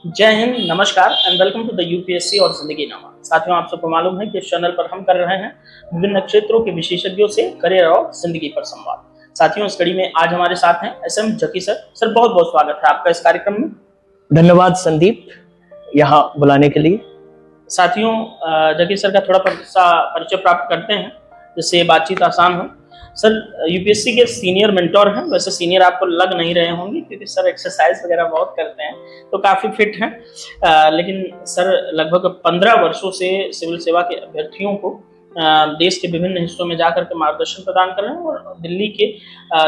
जय हिंद, नमस्कार and welcome to the UPSC और जिंदगी नामा। साथियों, आप सबको मालूम है कि इस चैनल पर हम कर रहे हैं विभिन्न क्षेत्रों के विशेषज्ञों से करियर और जिंदगी पर संवाद। साथियों, इस कड़ी में आज हमारे साथ हैं एसएम जकी सर। सर, बहुत बहुत स्वागत है आपका इस कार्यक्रम में। धन्यवाद संदीप, यहाँ बुलाने के लिए। साथियों, जकी सर का थोड़ा परिचय प्राप्त करते हैं जिससे बातचीत आसान हो। सर यूपीएससी के सीनियर मेंटोर हैं। वैसे सीनियर आपको लग नहीं रहे होंगे क्योंकि सर एक्सरसाइज वगैरह बहुत करते हैं, तो काफ़ी फिट हैं। लेकिन सर लगभग 15 वर्षों से सिविल सेवा के अभ्यर्थियों को देश के विभिन्न हिस्सों में जाकर के मार्गदर्शन प्रदान कर रहे हैं और दिल्ली के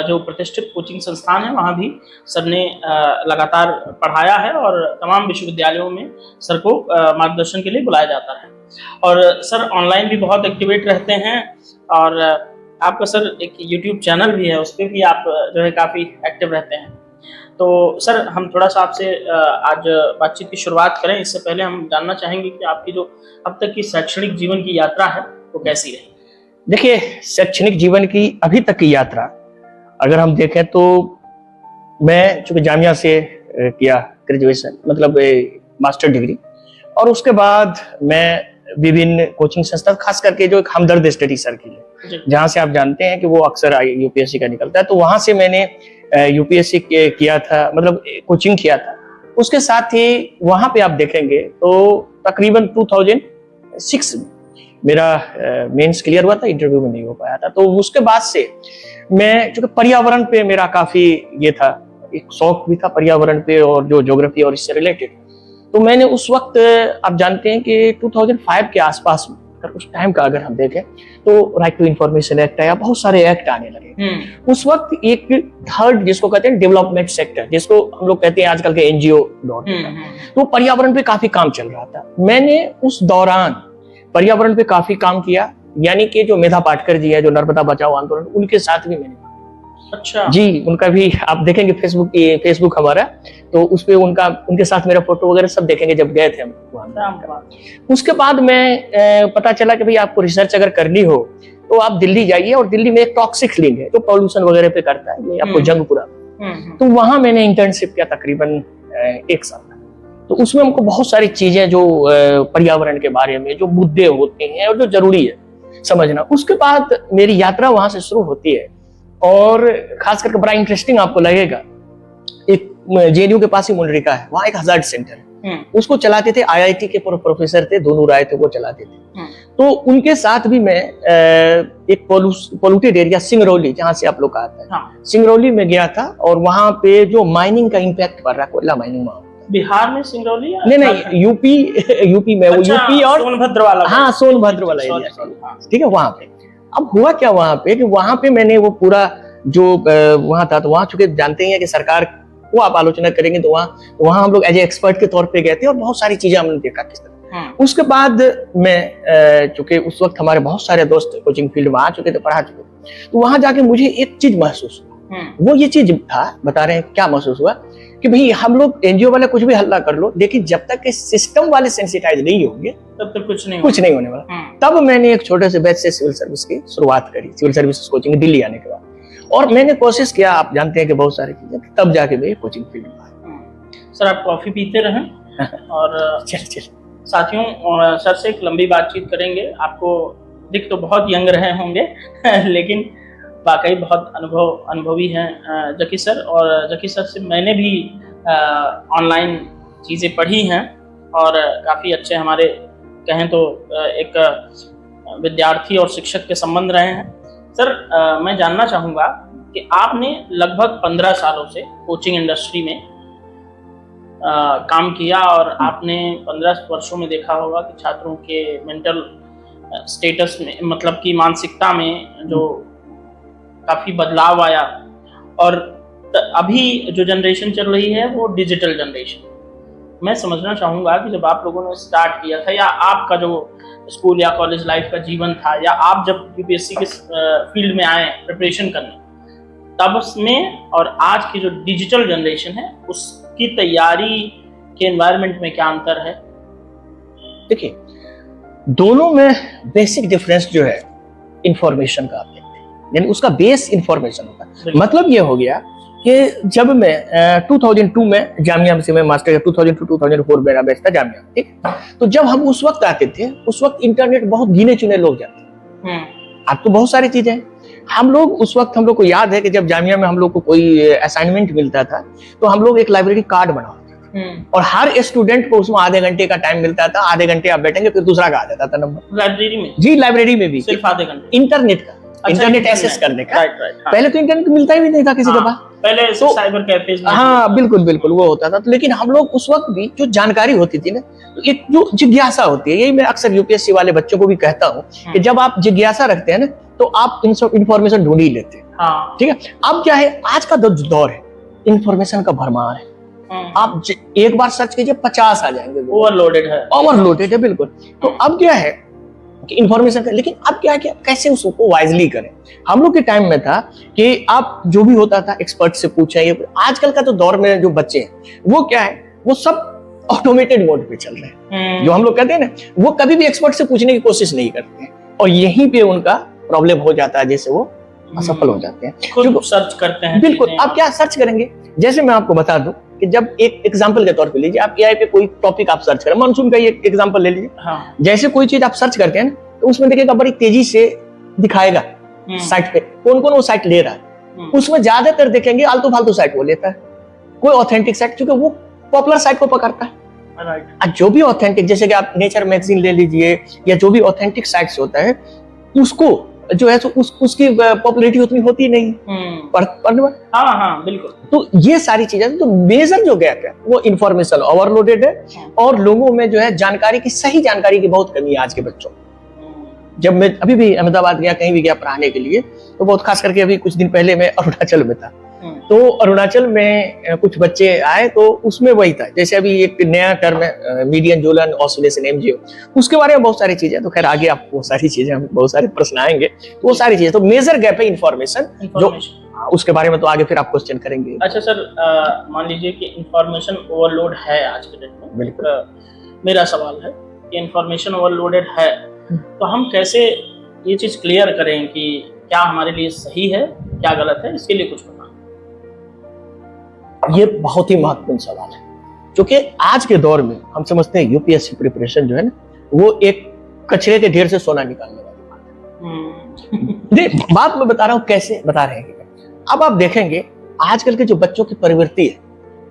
जो प्रतिष्ठित कोचिंग संस्थान है वहाँ भी सर ने लगातार पढ़ाया है और तमाम विश्वविद्यालयों में सर को मार्गदर्शन के लिए बुलाया जाता है। और सर ऑनलाइन भी बहुत एक्टिवेट रहते हैं और आपका सर एक YouTube चैनल भी है, उस पर भी आप जो है काफ़ी एक्टिव रहते हैं। तो सर हम थोड़ा सा आपसे आज बातचीत की शुरुआत करें। इससे पहले हम जानना चाहेंगे कि आपकी जो अब तक की शैक्षणिक जीवन की यात्रा है वो कैसी रही। देखिए, शैक्षणिक जीवन की अभी तक की यात्रा अगर हम देखें तो मैं चूंकि जामिया से किया ग्रेजुएशन, मतलब मास्टर डिग्री, और उसके बाद मैं विभिन्न कोचिंग संस्था, खास करके जो एक हमदर्द स्टडी सर्किल है जहाँ से आप जानते हैं कि वो अक्सर यूपीएससी का निकलता है, तो वहां से मैंने यूपीएससी किया था, मतलब कोचिंग किया था। उसके साथ ही वहां पे आप देखेंगे तो तकरीबन 2006 मेरा मेंस क्लियर हुआ था, इंटरव्यू में नहीं हो पाया था। तो उसके बाद से मैं, चूंकि पर्यावरण पे मेरा काफी ये था, एक शौक भी था पर्यावरण पे और जो ज्योग्राफी और इससे रिलेटेड, तो मैंने उस वक्त, आप जानते हैं कि 2005 के आसपास में, अगर उस टाइम का अगर हम देखें तो राइट टू इंफॉर्मेशन एक्ट आया, बहुत सारे एक्ट आने लगे। उस वक्त एक थर्ड, जिसको कहते हैं डेवलपमेंट सेक्टर, जिसको हम लोग कहते हैं आजकल के एनजीओ दौर, तो पर्यावरण पे काफी काम चल रहा था। मैंने उस दौरान पर्यावरण पे काफी काम किया, यानी कि जो मेधा पाटकर जी है, जो नर्मदा बचाओ आंदोलन, उनके साथ भी मैंने। अच्छा जी, उनका भी आप देखेंगे फेसबुक हमारा, तो उस पे उनके साथ मेरा फोटो वगैरह सब देखेंगे जब गए थे हम वहाँ। उसके बाद मैं पता चला कि भाई आपको रिसर्च अगर करनी हो तो आप दिल्ली जाइए, और दिल्ली में एक टॉक्सिक लिंक है जो पॉल्यूशन वगैरह पे करता है, ये आपको जंगपुरा। तो वहां मैंने इंटर्नशिप किया तकरीबन 1 साल। तो उसमें हमको बहुत सारी चीजें जो पर्यावरण के बारे में जो मुद्दे होते हैं और जो जरूरी है समझना, उसके बाद मेरी यात्रा वहां से शुरू होती है। और खास करके बड़ा इंटरेस्टिंग आपको लगेगा, एक जेएनयू के पास ही मुंडरिका है, वहाँ एक हजार्ड सेंटर है, उसको चलाते थे आईआईटी के प्रोफेसर थे, दोनों राय थे, वो चलाते थे। तो उनके साथ भी मैं एक पोल्यूटेड एरिया सिंगरौली, जहाँ से आप लोग आते हैं, सिंगरौली में गया था। और वहाँ पे जो माइनिंग का इम्पैक्ट पड़ रहा, कोयला माइनिंग वहाँ बिहार में सिंगरौली, नहीं यूपी में, वो यूपी और सोनभद्र वाला, हाँ सोनभद्र वाला एरिया, ठीक है। वहाँ पे अब हुआ क्या वहां पे कि वहां पे मैंने वो पूरा जो वहां था, तो वहां चूंकि जानते ही हैं कि सरकार को आप आलोचना करेंगे, तो वहां हम लोग एज ए एक्सपर्ट के तौर पे गए थे और बहुत सारी चीजें हमने देखा किस तरह। उसके बाद मैं चूंकि उस वक्त हमारे बहुत सारे दोस्त कोचिंग फील्ड में आ चुके थे, पढ़ा चुके थे, तो वहां जाके मुझे एक चीज महसूस हुआ। वो ये चीज था, बता रहे हैं क्या महसूस हुआ, कि भाई हम लोग एनजीओ वाले कुछ भी हल्ला कर लो, लेकिन जब तक सिस्टम वाले सेंसिटाइज नहीं होंगे तब तक कुछ नहीं होने वाला। तब मैंने एक छोटे से बैच से सिविल सर्विस की शुरुआत करी, सिविल सर्विसेज कोचिंग दिल्ली आने के बाद, और मैंने कोशिश किया, आप जानते हैं कि बहुत सारी चीजें, तब जाके मैं कोचिंग फील्ड में आया। सर आप कॉफी पीते रहें और चल साथियों, सर से एक लंबी बातचीत करेंगे। आपको दिख तो बहुत यंग रहे होंगे लेकिन वाकई बहुत अनुभवी हैं जकी सर। और जकी सर से मैंने भी ऑनलाइन चीज़ें पढ़ी हैं और काफ़ी अच्छे हमारे कहें तो एक विद्यार्थी और शिक्षक के संबंध रहे हैं। सर मैं जानना चाहूँगा कि आपने लगभग 15 सालों से कोचिंग इंडस्ट्री में काम किया और आपने 15 वर्षों में देखा होगा कि छात्रों के मेंटल स्टेटस में, मतलब कि मानसिकता में जो काफ़ी बदलाव आया। और अभी जो जनरेशन चल रही है वो डिजिटल जनरेशन। मैं समझना चाहूँगा कि जब आप लोगों ने स्टार्ट किया था, या आपका जो स्कूल या कॉलेज लाइफ का जीवन था, या आप जब यूपीएससी के फील्ड में आए प्रिपरेशन करने, तब उसमें और आज की जो डिजिटल जनरेशन है उसकी तैयारी के एनवायरनमेंट में क्या अंतर है? देखिए, दोनों में बेसिक डिफरेंस जो है इंफॉर्मेशन का, आप देखते हैं, यानी उसका बेस इंफॉर्मेशन होता है। मतलब ये हो गया कि जब मैं 2002 में जामिया से मैं मास्टर 2002-2004 मेरा बैच था जामिया, ठीक। तो जब हम उस वक्त आते थे, उस वक्त इंटरनेट बहुत गिने चुने लोग जाते। अब तो बहुत सारी चीजें हैं। हम लोग उस वक्त, हम लोग को याद है कि जब जामिया में हम लोग को कोई असाइनमेंट मिलता था तो हम लोग एक लाइब्रेरी कार्ड बनाते थे और हर स्टूडेंट को उसमें आधे घंटे का टाइम मिलता था। आधे घंटे आप बैठेंगे फिर दूसरा का आ जाता था नंबर। लाइब्रेरी में? जी, लाइब्रेरी में भी सिर्फ आधे घंटे इंटरनेट का, इंटरनेट एक्सेस करने का। पहले तो इंटरनेट मिलता ही नहीं था किसी के पास, पहले तो साइबर कैफेज में। हाँ बिल्कुल बिल्कुल वो होता था। तो लेकिन हम लोग उस वक्त भी जो जानकारी होती थी ना, तो एक जो जिज्ञासा होती है, यही मैं अक्सर यूपीएससी वाले बच्चों को भी कहता हूँ कि जब आप जिज्ञासा रखते हैं ना तो आप इंफॉर्मेशन ढूंढ ही लेते हैं। हाँ। ठीक है। अब क्या है, आज का दौर है, इंफॉर्मेशन का भरमार है। आप एक बार सर्च कीजिए 50 आ जाएंगे। ओवरलोडेड है बिल्कुल। तो अब क्या है कि इंफॉर्मेशन का, लेकिन अब क्या है कि कैसे उसको वाइजली करें। हम लोग के टाइम में था कि आप जो भी होता था एक्सपर्ट से पूछें। ये आजकल का तो दौर में जो बच्चे हैं वो क्या है, वो सब ऑटोमेटेड मोड पे चल रहे हैं। जो हम लोग कहते हैं ना, वो कभी भी एक्सपर्ट से पूछने की कोशिश नहीं करते हैं और यहीं पे उनका प्रॉब्लम हो जाता है, जैसे वो असफल हो जाते हैं। खुद सर्च करते हैं। बिल्कुल। आप क्या सर्च करेंगे, जैसे मैं आपको बता दूं कि जब एक एग्जांपल के तौर पे लीजिए, आप एआई पे कोई टॉपिक आप सर्च करें, मानसून का एक एग्जांपल ले लीजिए। हाँ। जैसे कोई चीज आप सर्च करते हैं ना, तो उसमें देखिएगा बड़ी तेजी से दिखाएगा साइट पे कौन कौन वो साइट ले रहा है। उसमें ज्यादातर देखेंगे आलतू फालतू साइट वो लेता है, कोई ऑथेंटिक साइट, क्योंकि वो पॉपुलर साइट को पकड़ता है। जो भी ऑथेंटिक, जैसे कि आप नेचर मैगजीन ले लीजिए या जो भी ऑथेंटिक साइट्स होता है, उसको जो है उसकी पॉपुलैरिटी उतनी होती नहीं। हाँ बिल्कुल। तो ये सारी चीजें, तो मेजर जो गैप है वो इंफॉर्मेशन ओवरलोडेड है और लोगों में जो है जानकारी की, सही जानकारी की बहुत कमी है आज के बच्चों। जब मैं अभी भी अहमदाबाद गया, कहीं भी गया पढ़ाने के लिए, तो बहुत खास करके अभी कुछ दिन पहले मैं अरुणाचल में था। तो अरुणाचल में कुछ बच्चे आए, तो उसमें वही था, जैसे अभी एक नया टर्म है मीडियन जोलन ऑसिलेशन एमजीओ, उसके बारे में बहुत सारी चीजें। तो खैर आगे आप वो सारी चीजें, हम बहुत सारे प्रश्न आएंगे, तो वो सारी चीजें, तो मेजर गैप है इंफॉर्मेशन, जो उसके बारे में तो आगे फिर आप क्वेश्चन करेंगे। अच्छा सर, मान लीजिए कि इंफॉर्मेशन ओवरलोड है आज के डेट में। बिल्कुल। मेरा सवाल है कि इंफॉर्मेशन ओवरलोडेड है तो हम कैसे ये चीज क्लियर करें कि क्या हमारे लिए सही है, क्या गलत है, इसके लिए कुछ बताएं। ये बहुत ही महत्वपूर्ण सवाल है, क्योंकि आज के दौर में हम समझते हैं यूपीएससी प्रिपरेशन जो है ना, वो एक कचरे के ढेर से सोना निकालने वाली बात है। बात मैं बता रहा हूँ, कैसे बता रहे हैं। अब आप देखेंगे आजकल के जो बच्चों की प्रवृत्ति है,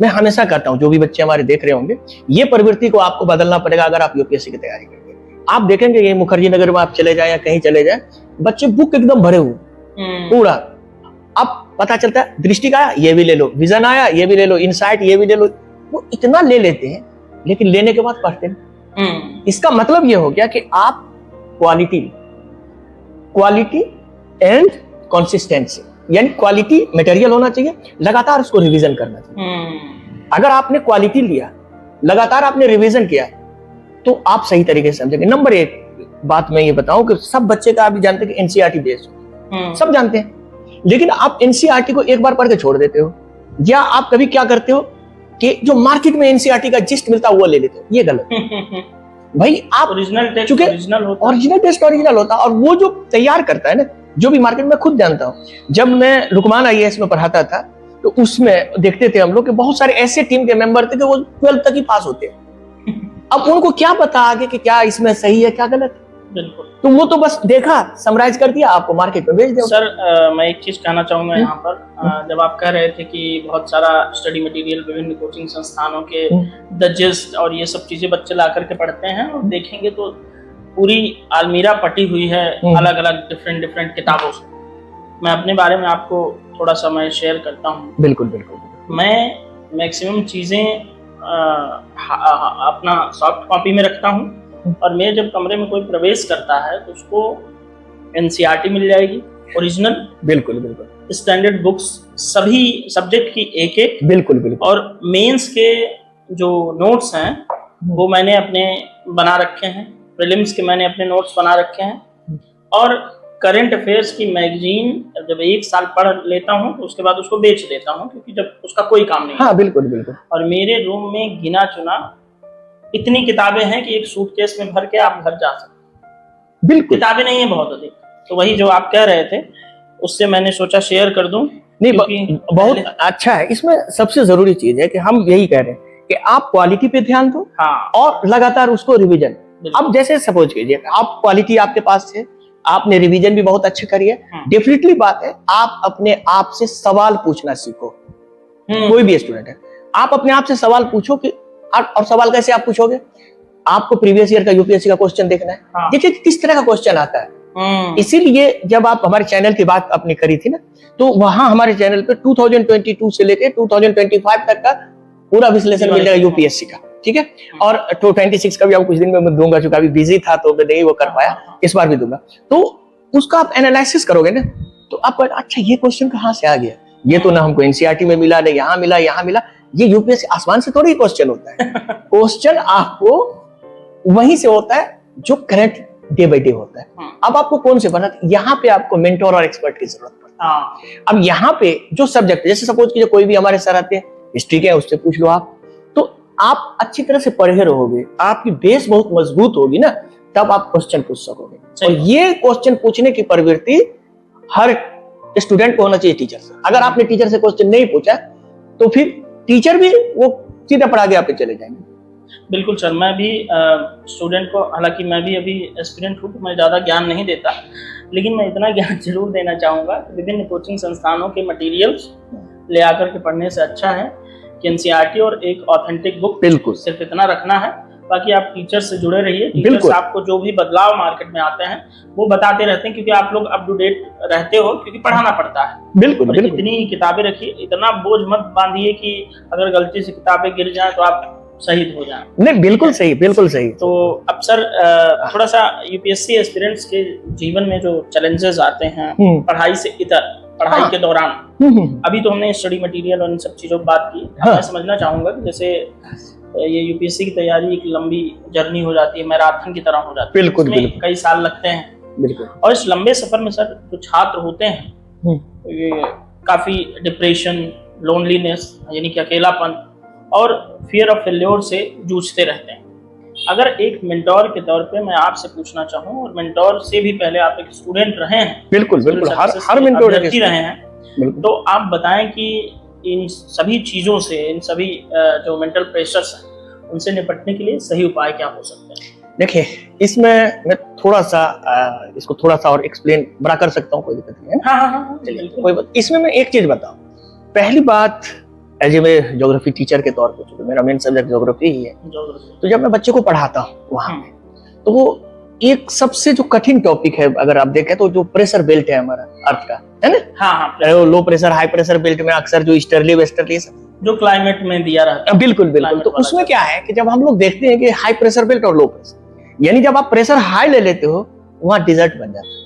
मैं हमेशा कहता हूँ जो भी बच्चे हमारे देख रहे होंगे, ये प्रवृत्ति को आपको बदलना पड़ेगा अगर आप यूपीएससी की तैयारी करेंगे। आप देखेंगे ये मुखर्जी नगर में आप चले जाए या कहीं चले जाए, बच्चे बुक एकदम भरे हुए पूरा। अब पता चलता है दृष्टि का आया ये भी ले लो, विजन आया ये भी ले लो, इनसाइट ये भी ले लो, वो इतना ले लेते हैं लेकिन लेने के बाद पढ़ते नहीं। इसका मतलब ये हो गया कि आप क्वालिटी एंड कंसिस्टेंसी, यानी क्वालिटी मटेरियल होना चाहिए, लगातार उसको रिवीजन करना चाहिए। अगर आपने क्वालिटी लिया, लगातार आपने रिवीजन किया, तो आप सही तरीके से समझेंगे। नंबर एक बात मैं ये बताऊं कि सब बच्चे का आप भी जानते हैं कि एनसीईआरटी बेस्ड, सब जानते हैं, लेकिन आप एनसीईआरटी को एक बार पढ़ के छोड़ देते हो, या आप कभी क्या करते हो कि जो मार्केट में एनसीईआरटी का जिस्ट मिलता है वो ले लेते हो। ये गलत है भाई। आप ओरिजिनल टेस्ट ओरिजिनल होता है, और वो जो तैयार करता है ना, जो भी मार्केट में खुद जानता हूँ, जब मैं लुकमान आईएएस में पढ़ाता था तो उसमें देखते थे हम लोग कि बहुत सारे ऐसे टीम के मेंबर थे कि वो 12th तक ही पास होते हैं। अब उनको क्या पता आगे कि क्या इसमें सही है क्या गलत है। बिल्कुल। तो वो तो बस देखा, समराइज कर दिया, आपको मार्केट में भेज दिया। सर मैं एक चीज कहना चाहूंगा यहाँ पर, जब आप कह रहे थे कि बहुत सारा स्टडी मटेरियल विभिन्न कोचिंग संस्थानों के द जिस्ट और ये सब चीजें बच्चे ला करके पढ़ते हैं, और देखेंगे तो पूरी अलमीरा पटी हुई है अलग अलग डिफरेंट किताबों से। मैं अपने बारे में आपको थोड़ा सा मैं शेयर करता हूँ। बिल्कुल बिल्कुल। मैं मैक्सिमम चीजें अपना सॉफ्ट कॉपी में रखता हूँ, और मेरे जब कमरे में कोई प्रवेश करता है तो उसको एनसीईआरटी मिल जाएगी ओरिजिनल। बिल्कुल बिल्कुल। स्टैंडर्ड बुक्स सभी सब्जेक्ट की एक बिल्कुल, और मेंस के जो नोट्स हैं वो मैंने अपने बना रखे हैं, प्रीलिम्स के मैंने अपने नोट्स बना रखे हैं, और करंट अफेयर्स की मैगजीन जब एक साल पढ़ लेता हूँ तो उसके बाद उसको बेच देता हूँ, क्योंकि जब उसका कोई काम नहीं। हाँ बिल्कुल बिल्कुल। और मेरे रूम में गिना चुना इतनी किताबें हैं कि एक सूटकेस में भर के आप घर जा सकते। बिल्कुल। किताबें नहीं है बहुत अधिक। तो वही जो आप कह रहे थे उससे मैंने सोचा शेयर कर दूं नहीं, क्योंकि बहुत पहले- अच्छा है। इसमें सबसे जरूरी चीज है कि हम यही कह रहे हैं कि आप क्वालिटी पे ध्यान दो हाँ और लगातार उसको रिवीजन। बिल्कुल। अब जैसे सपोज कीजिए आप क्वालिटी आपके पास है, आपने रिवीजन भी बहुत अच्छे करी है, डेफिनेटली बात है आप अपने आप से सवाल पूछना सीखो। कोई भी स्टूडेंट है, आप अपने आप से सवाल पूछो कि और सवाल कैसे आप पूछोगे? आपको प्रीवियस ईयर का यूपीएससी का क्वेश्चन देखना है, हाँ। देखिए किस तरह का क्वेश्चन आता है। इसीलिए जब आप हमारे चैनल की बात आपने करी थी ना, तो वहां हमारे चैनल पे 2022 से लेके 2025 तक का पूरा विश्लेषण मिल जाएगा यूपीएससी का, ठीक है। और 26 का भी आपको कुछ दिन में मैं दूंगा, चूंकि अभी बिजी था तो मैं नहीं वो कर पाया, इस बार भी दूंगा। तो उसका आप एनालिसिस करोगे ना, तो आप अच्छा ये क्वेश्चन कहाँ से आ गया, ये तो ना हमको एनसीईआरटी में मिला, ना यहाँ मिला, यहाँ मिला। ये यूपीएससी आसमान से थोड़ी क्वेश्चन होता है। क्वेश्चन आपको वहीं से होता है जो करंट डे बाई डे होता है। अब आपको कौन से पढ़ना, यहाँ पे आपको मेंटोर और एक्सपर्ट की जरूरत पड़ती है। अब यहाँ पे जो सब्जेक्ट, जैसे सपोज कीजिए कोई भी हमारे सर आते हैं, हिस्ट्री के, उससे पूछ लो आप, तो आप अच्छी तरह से पढ़े रहोगे, आपकी बेस बहुत मजबूत होगी ना, तब आप क्वेश्चन पूछ सकोगे। और ये क्वेश्चन पूछने की प्रवृत्ति हर स्टूडेंट को होना चाहिए टीचर से। अगर आपने टीचर से क्वेश्चन नहीं पूछा तो फिर टीचर भी वो सीधा पढ़ा के आपके चले जाएंगे। बिल्कुल सर, मैं भी स्टूडेंट को, हालांकि मैं भी अभी एस्पिरेंट हूँ तो मैं ज़्यादा ज्ञान नहीं देता, लेकिन मैं इतना ज्ञान जरूर देना चाहूँगा कि विभिन्न कोचिंग संस्थानों के मटेरियल्स ले आकर के पढ़ने से अच्छा है कि एनसीईआरटी और एक ऑथेंटिक बुक, बिल्कुल सिर्फ इतना रखना है। बाकी आप टीचर से जुड़े रहिए, टीचर्स बिल्कुल। आपको जो भी बदलाव मार्केट में आते हैं वो बताते रहते हैं, क्योंकि आप लोग अप टू डेट रहते हो, क्योंकि पढ़ाना पड़ता है। बिल्कुल और बिल्कुल। इतनी किताबें रखिए, इतना बोझ मत बांधिए कि अगर गलती से किताबें गिर जाए तो आप शहीद हो जाए। नहीं, बिल्कुल सही, बिल्कुल सही। तो अब सर थोड़ा सा यूपीएससी एस्पिरेंट्स के जीवन में जो चैलेंजेस आते हैं पढ़ाई से इतर, पढ़ाई के दौरान, अभी तो हमने स्टडी मटेरियल और इन सब चीजों पर बात की। मैं समझना चाहूंगा कि जैसे ये यूपीएससी की तैयारी एक लंबी जर्नी हो जाती है, मैराथन की तरह हो जाती है, बिल्कुल इसमें कई साल लगते हैं। बिल्कुल। और इस लंबे सफर में सर जो छात्र होते हैं, ये काफी डिप्रेशन, लोनलीनेस यानी कि अकेलापन और फियर ऑफ फेल्योर से जूझते रहते हैं। अगर एक मेंटोर के तौर पे मैं आपसे पूछना चाहूँ, और मेंटोर से भी पहले आप एक स्टूडेंट रहे हैं, बिल्कुल बिल्कुल, हर मेंटोर रहे हैं, तो आप बताएं कि इन सभी चीजों से, इन सभी जो मेंटल प्रेशर्स हैं, उनसे निपटने के लिए सही उपाय क्या हो सकते हैं? देखिए, इसमें मैं थोड़ा सा इसको थोड़ा सा और एक्सप्लेन बड़ा कर सकता हूँ, कोई दिक्कत नहीं है। हाँ, कोई बात। इसमें मैं एक चीज बताऊं, पहली बात, एज ए मैं ज्योग्राफी टीचर के तौर पे, मेरा मेन सब्जेक्ट ज्योग्राफी ही है, तो जब मैं बच्चे को पढ़ाता हूँ वहां पे, तो वो एक सबसे जो कठिन टॉपिक है, अगर आप देखें तो जो प्रेशर बेल्ट है हमारा अर्थ का, है ना, हाँ, low pressure high pressure belt में अक्सर जो ईस्टर्ली वेस्टर्ली जो क्लाइमेट में दिया रहता है, बिल्कुल बिल्कुल। तो उसमें क्या है कि जब हम लोग देखते हैं कि हाई प्रेशर बेल्ट और लो प्रेशर, यानी जब आप प्रेशर हाई ले लेते हो वहां डिजर्ट बन जाता है।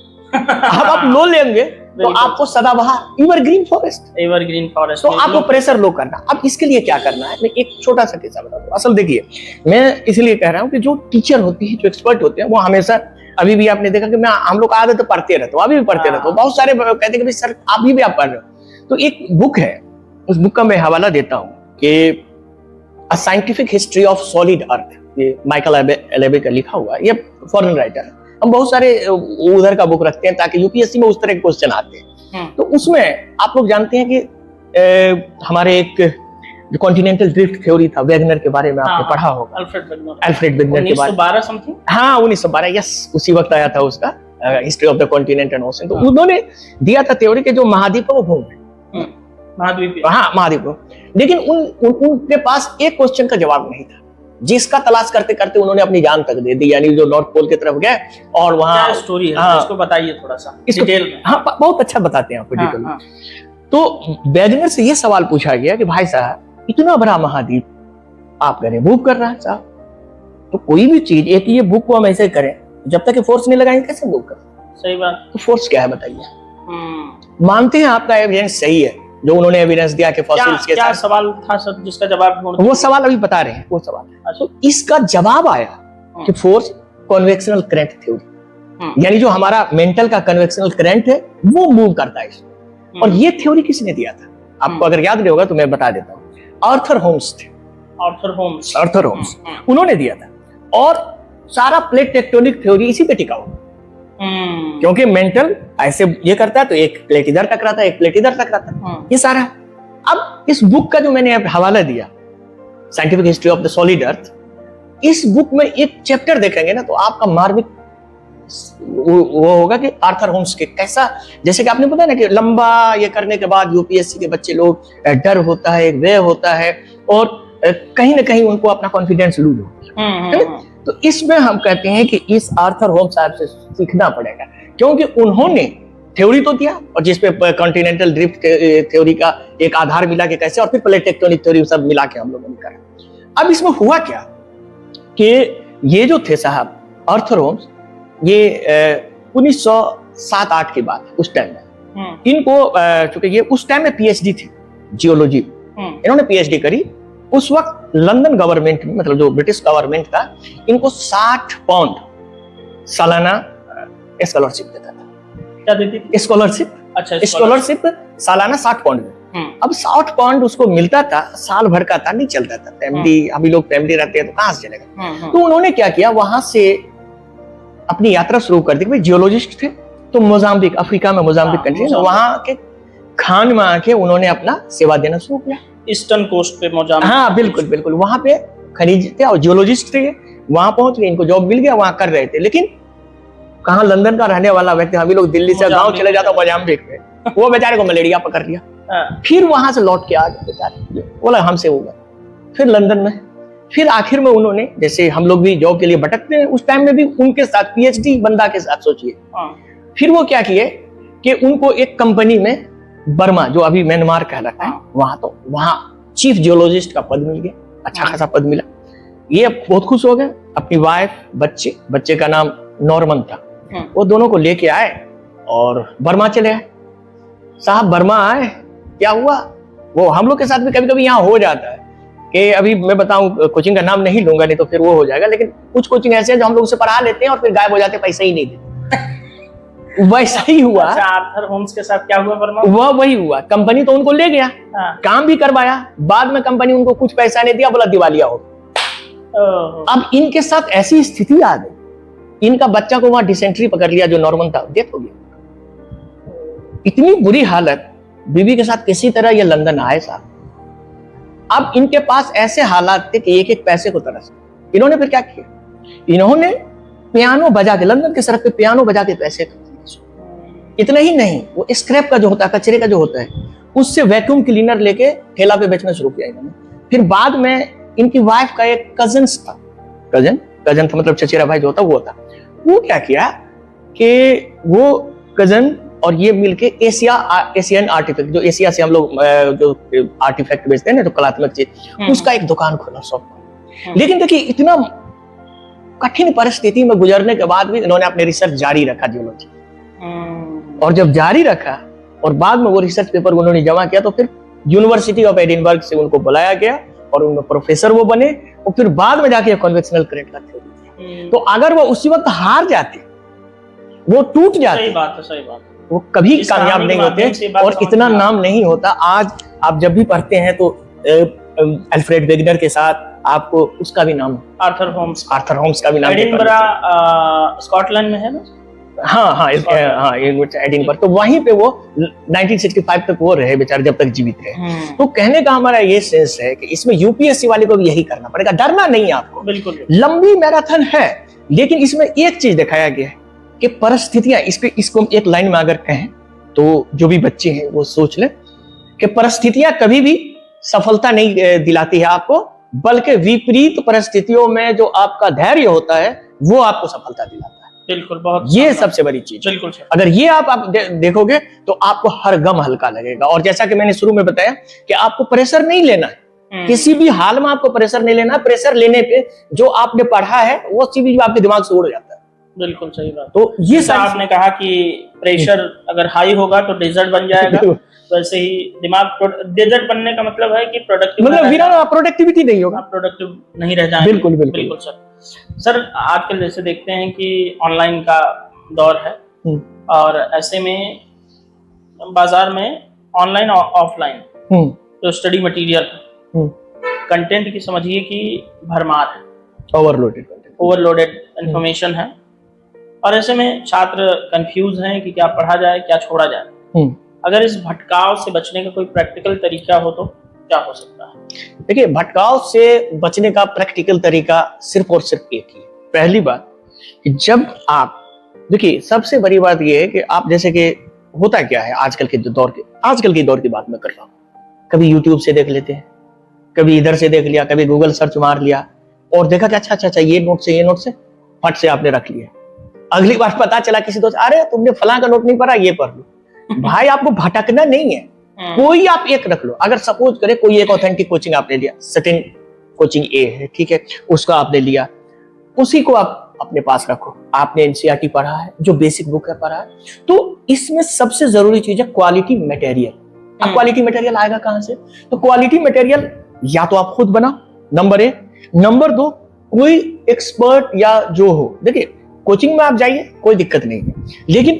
अब आप लो लेंगे तो आपको सदाबहार एवरग्रीन फॉरेस्ट, तो आपको प्रेशर लो करना। अब इसके लिए क्या करना है, मैं एक छोटा सा किस्सा बता दूं। असल देखिए, मैं इसलिए कह रहा हूँ कि जो टीचर होती है, जो एक्सपर्ट होते हैं, वो हमेशा, अभी भी आपने देखा कि हम लोग आदत तो पढ़ते रहते हो, अभी भी पढ़ते रहते हो, बहुत सारे कहते हैं कि सर अभी भी आप पढ़ रहे हो। तो एक बुक है, उस बुक का मैं हवाला देता हूँ कि a scientific history of solid earth, ये माइकल एलेबे का लिखा हुआ है, ये फॉरेन राइटर है। हम बहुत सारे उधर का बुक रखते हैं ताकि यूपीएससी में उस तरह के क्वेश्चन आते हैं। तो उसमें आप लोग जानते हैं कि हमारे एक जो कॉन्टिनेंटल ड्रिफ्ट थ्योरी था, वेगनर के बारे में आपने पढ़ा होगा, अल्फ्रेड वेगनर के बारे में, 1912 समथिंग, हाँ 1912, यस, उसी वक्त आया था उसका history of the continent and ocean. तो उन्होंने दिया था थ्योरी के जो महाद्वीप है वो घूम रहे, महाद्वीप, लेकिन उनके पास एक क्वेश्चन का जवाब नहीं था, जिसका तलाश करते करते उन्होंने अपनी जान तक दे दी। यानी जो नॉर्थ पोल की तरफ गए और वहां स्टोरी है, इसको बताइए थोड़ा सा डिटेल में। हाँ, बहुत अच्छा बताते हैं आपको डिटेल में। तो वेगनर से ये सवाल पूछा गया कि भाई साहब, इतना बड़ा महाद्वीप आप करें मूव कर रहा है साहब, तो कोई भी चीज, एक ये बुक को हम ऐसे करें, जब तक फोर्स नहीं लगाएंगे कैसे मूव कर? सही बात। तो फोर्स क्या है बताइए? मानते हैं आपका एविडेंस सही है, जो उन्होंने एविडेंस दिया कि फॉसिल्स के क्या सवाल था सर जिसका जवाब वो सवाल अभी बता रहे हैं, वो सवाल। तो इसका जवाब आया कि फोर्स कन्वेक्शनल करंट थ्योरी, यानी जो हमारा मेंटल का कन्वेक्शनल करंट है वो मूव करता है इसको। और ये थ्योरी किसने दिया था? आपको अगर याद नहीं होगा तो मैं बता देता हूँ, आर्थर होम्स थे। आर्थर होम्स उन्होंने दिया था, और सारा प्लेट टेक्टोनिक थ्योरी इसी पे टिका हुआ। क्योंकि मेंटल ऐसे ये करता है तो एक प्लेट इधर टकराता है, एक प्लेट इधर टकराता है, ये सारा। अब इस बुक का जो मैंने हवाला दिया, scientific history of the solid earth, इस बुक में एक चैप्टर देखेंगे ना तो आपका मार्मिक वो होगा कि आर्थर होम्स के कैसा, जैसे कि आपने बताया ना कि लंबा ये करने के बाद यूपीएससी के बच्चे लोग डर होता है, एक व्यय होता है और कहीं ना कहीं उनको अपना कॉन्फिडेंस लूज होता है। तो इसमें हम कहते हैं कि इस आर्थर होम्स साहब से सीखना पड़ेगा, क्योंकि उन्होंने थ्योरी तो दिया और जिसपे कॉन्टिनेंटल ड्रिफ्ट थ्योरी का एक आधार मिला कि कैसे, और फिर प्लेट टेक्टोनिक थ्योरी सब मिला के हम लोगों ने करा। अब इसमें हुआ क्या कि ये जो थे साहब आर्थर होम्स, ये 1907-8 की बात उस टाइम में इनको, चूंकि ये उस टाइम में पीएचडी थी जियोलॉजी, इन्होंने पीएचडी करी। उस वक्त लंदन गवर्नमेंट में, मतलब जो ब्रिटिश गवर्नमेंट था, इनको 60 पाउंड सालाना स्कॉलरशिप देता था। क्या देती थी? स्कॉलरशिप। अच्छा, स्कॉलरशिप सालाना 60 पाउंड में। अब 60 पाउंड उसको मिलता था, साल भर का था, नहीं चलता था। फैमिली, अभी लोग फैमिली रहते हैं तो कहां से चलेगा। तो उन्होंने क्या किया, वहां से अपनी यात्रा शुरू कर दी। जियोलॉजिस्ट थे तो मोजाम्बिक, अफ्रीका में मोजाम्बिक कंट्री, वहां के खान में आके उन्होंने अपना सेवा देना शुरू किया। ईस्टर्न कोस्ट पे मोजाम्बिक। हाँ बिल्कुल बिल्कुल, वहां पे खनिज थे और जियोलॉजिस्ट थे, वहां पहुंच गए, इनको जॉब मिल गया, वहां कर रहे थे। लेकिन कहाँ लंदन का रहने वाला व्यक्ति, अभी लोग दिल्ली से गांव चले जाता मोजाम्बिक में, वो बेचारे को मलेरिया पकड़ लिया। फिर वहां से लौट के आ गए बेचारे, बोला हमसे होगा। फिर लंदन में, फिर आखिर में उन्होंने, जैसे हम लोग भी जॉब के लिए भटकते हैं, उस टाइम में भी उनके साथ पीएचडी बंदा के साथ सोचिए। फिर वो क्या किए कि उनको एक कंपनी में, बर्मा जो अभी म्यांमार कहलाता है, वहां चीफ जियोलॉजिस्ट का पद मिल गया, अच्छा खासा पद मिला। ये बहुत खुश हो गए। अपनी वाइफ, बच्चे का नाम नॉर्मन था, वो दोनों को लेके आए और बर्मा चले आए। साहब बर्मा आए, क्या हुआ, वो हम लोग के साथ भी कभी कभी यहाँ हो जाता है कि अभी मैं बताऊं, कोचिंग का नाम नहीं लूंगा नहीं तो फिर वो हो जाएगा, लेकिन कुछ कोचिंग ऐसे हैं जो हम लोग से पढ़ा लेते हैं और फिर गायब हो जाते, पैसे ही नहीं देते। वैसा ही हुआ। अच्छा, आर्थर होम्स के साथ क्या हुआ बर्मा? वही हुआ, कंपनी तो उनको ले गया, काम भी करवाया, बाद में कंपनी उनको कुछ पैसा नहीं दिया, बोला दिवालिया हो। अब इनके साथ ऐसी स्थिति आ गई, इनका बच्चा को वहां डिसेंट्री पकड़ लिया, जो नॉर्मन था, डेथ हो गया। इतनी बुरी हालत, बीवी के साथ किसी तरह ये लंदन आए साहब। अब इनके पास ऐसे हालात थे कि एक एक पैसे को तरस। इन्होंने फिर क्या किया, इन्होंने पियानो बजा के, लंदन के सड़क पे पियानो बजा के पैसे। इतना ही नहीं, वो स्क्रैप का जो होता है, कचरे का जो होता है, उससे वैक्यूम क्लीनर लेके ठेला पे बेचना शुरू किया इन्होंने। फिर बाद में इनकी वाइफ का एक कजन था, कजन था मतलब चचेरा भाई जो होता वो था। वो क्या किया कि वो कजन और ये मिलके एशियन आर्टिफैक्ट, जो एशिया से हम लोग जो आर्टिफैक्ट बेचते हैं ना, तो कलात्मक चीज, उसका एक दुकान खोला शॉप। लेकिन देखिए, इतना कठिन परिस्थिति में गुजरने के बाद भी इन्होंने अपने रिसर्च जारी रखा जियोलॉजी। और जब जारी रखा और बाद में वो रिसर्च पेपर उन्होंने जमा किया, तो फिर यूनिवर्सिटी ऑफ एडिनबर्ग से उनको बुलाया गया और उनमें प्रोफेसर वो बने, और फिर बाद में जाके कन्वेंशनल करंट का थ्योरी। तो अगर वो उसी वक्त हार जाते, वो टूट जाते, सही बात है, वो कभी कामयाब नहीं होते और इतना नाम नहीं होता। आज आप जब भी पढ़ते हैं तो अल्फ्रेड वेगनर के साथ आपको उसका भी नाम, आर्थर होम्स का भी नाम, एडिनबरा स्कॉटलैंड में है ना। हाँ, एडिनबर्ग। तो वहीं पे वो 1965 तक वो रहे बेचारे, जब तक जीवित रहे। तो कहने का हमारा ये सेंस है कि इसमें यूपीएससी वाले को भी यही करना पड़ेगा, डरना नहीं आपको। बिल्कुल, लंबी मैराथन है, लेकिन इसमें एक चीज दिखाया गया है कि परिस्थितियां, इसको एक लाइन में अगर कहें तो जो भी बच्चे हैं वो सोच ले कि परिस्थितियां कभी भी सफलता नहीं दिलाती है आपको, बल्कि विपरीत परिस्थितियों में जो आपका धैर्य होता है वो आपको सफलता दिलाता है। बिल्कुल, बहुत ये सबसे बड़ी चीज। बिल्कुल, अगर ये आप देखोगे तो आपको हर गम हल्का लगेगा। और जैसा कि मैंने शुरू में बताया कि आपको प्रेशर नहीं लेना है, किसी भी हाल में आपको प्रेशर नहीं लेना। प्रेशर लेने पे जो आपने पढ़ा है वो चीज आपके दिमाग से उड़ जाता है। बिल्कुल सही बात। तो ये आपने कहा कि प्रेशर अगर हाई होगा तो डेजर्ट बन जाएगा, वैसे ही दिमाग डेजर्ट बनने का मतलब है कि प्रोडक्टिविटी नहीं होगा, प्रोडक्टिव नहीं रह जाएंगे। बिल्कुल सर, आजकल जैसे देखते हैं कि ऑनलाइन का दौर है, और ऐसे में बाजार में ऑनलाइन और ऑफलाइन जो स्टडी मटेरियल कंटेंट की समझिए कि भरमार है, ओवरलोडेड इंफॉर्मेशन है। और ऐसे में छात्र कंफ्यूज हैं कि क्या पढ़ा जाए क्या छोड़ा जाए। अगर इस भटकाव से बचने का कोई प्रैक्टिकल तरीका हो तो क्या हो सकता है? देखिए, भटकाव से बचने का प्रैक्टिकल तरीका सिर्फ और सिर्फ एक ही है। पहली बात कि जब आप देखिए, सबसे बड़ी बात यह है कि आप जैसे कि होता क्या है आजकल के दौर की बात मैं कर रहा हूँ, कभी यूट्यूब से देख लेते हैं, कभी इधर से देख लिया, कभी गूगल सर्च मार लिया और देखा कि अच्छा ये नोट से फट से आपने रख लिया। अगली बार पता चला किसी दोस्त, अरे तुमने फलां का नोट नहीं पढ़ा, ये पढ़ लो। भाई, आपको भटकना नहीं है, कोई आप एक रख लो। अगर सपोज करे कोई एक ऑथेंटिक कोचिंग आपने लिया, सर्टेन कोचिंग ए है, ठीक है, उसका आपने लिया, उसी को आप अपने पास रखो। आपने एनसीईआरटी पढ़ा है, जो बेसिक बुक है पढ़ा है, तो इसमें सबसे जरूरी चीज है क्वालिटी मटेरियल। अब क्वालिटी मटेरियल आएगा कहां से? तो क्वालिटी मटेरियल या तो आप खुद बनाओ, नंबर 1। नंबर 2, कोई एक्सपर्ट या जो हो, देखिए कोचिंग में आप जाइए, कोई दिक्कत नहीं है, लेकिन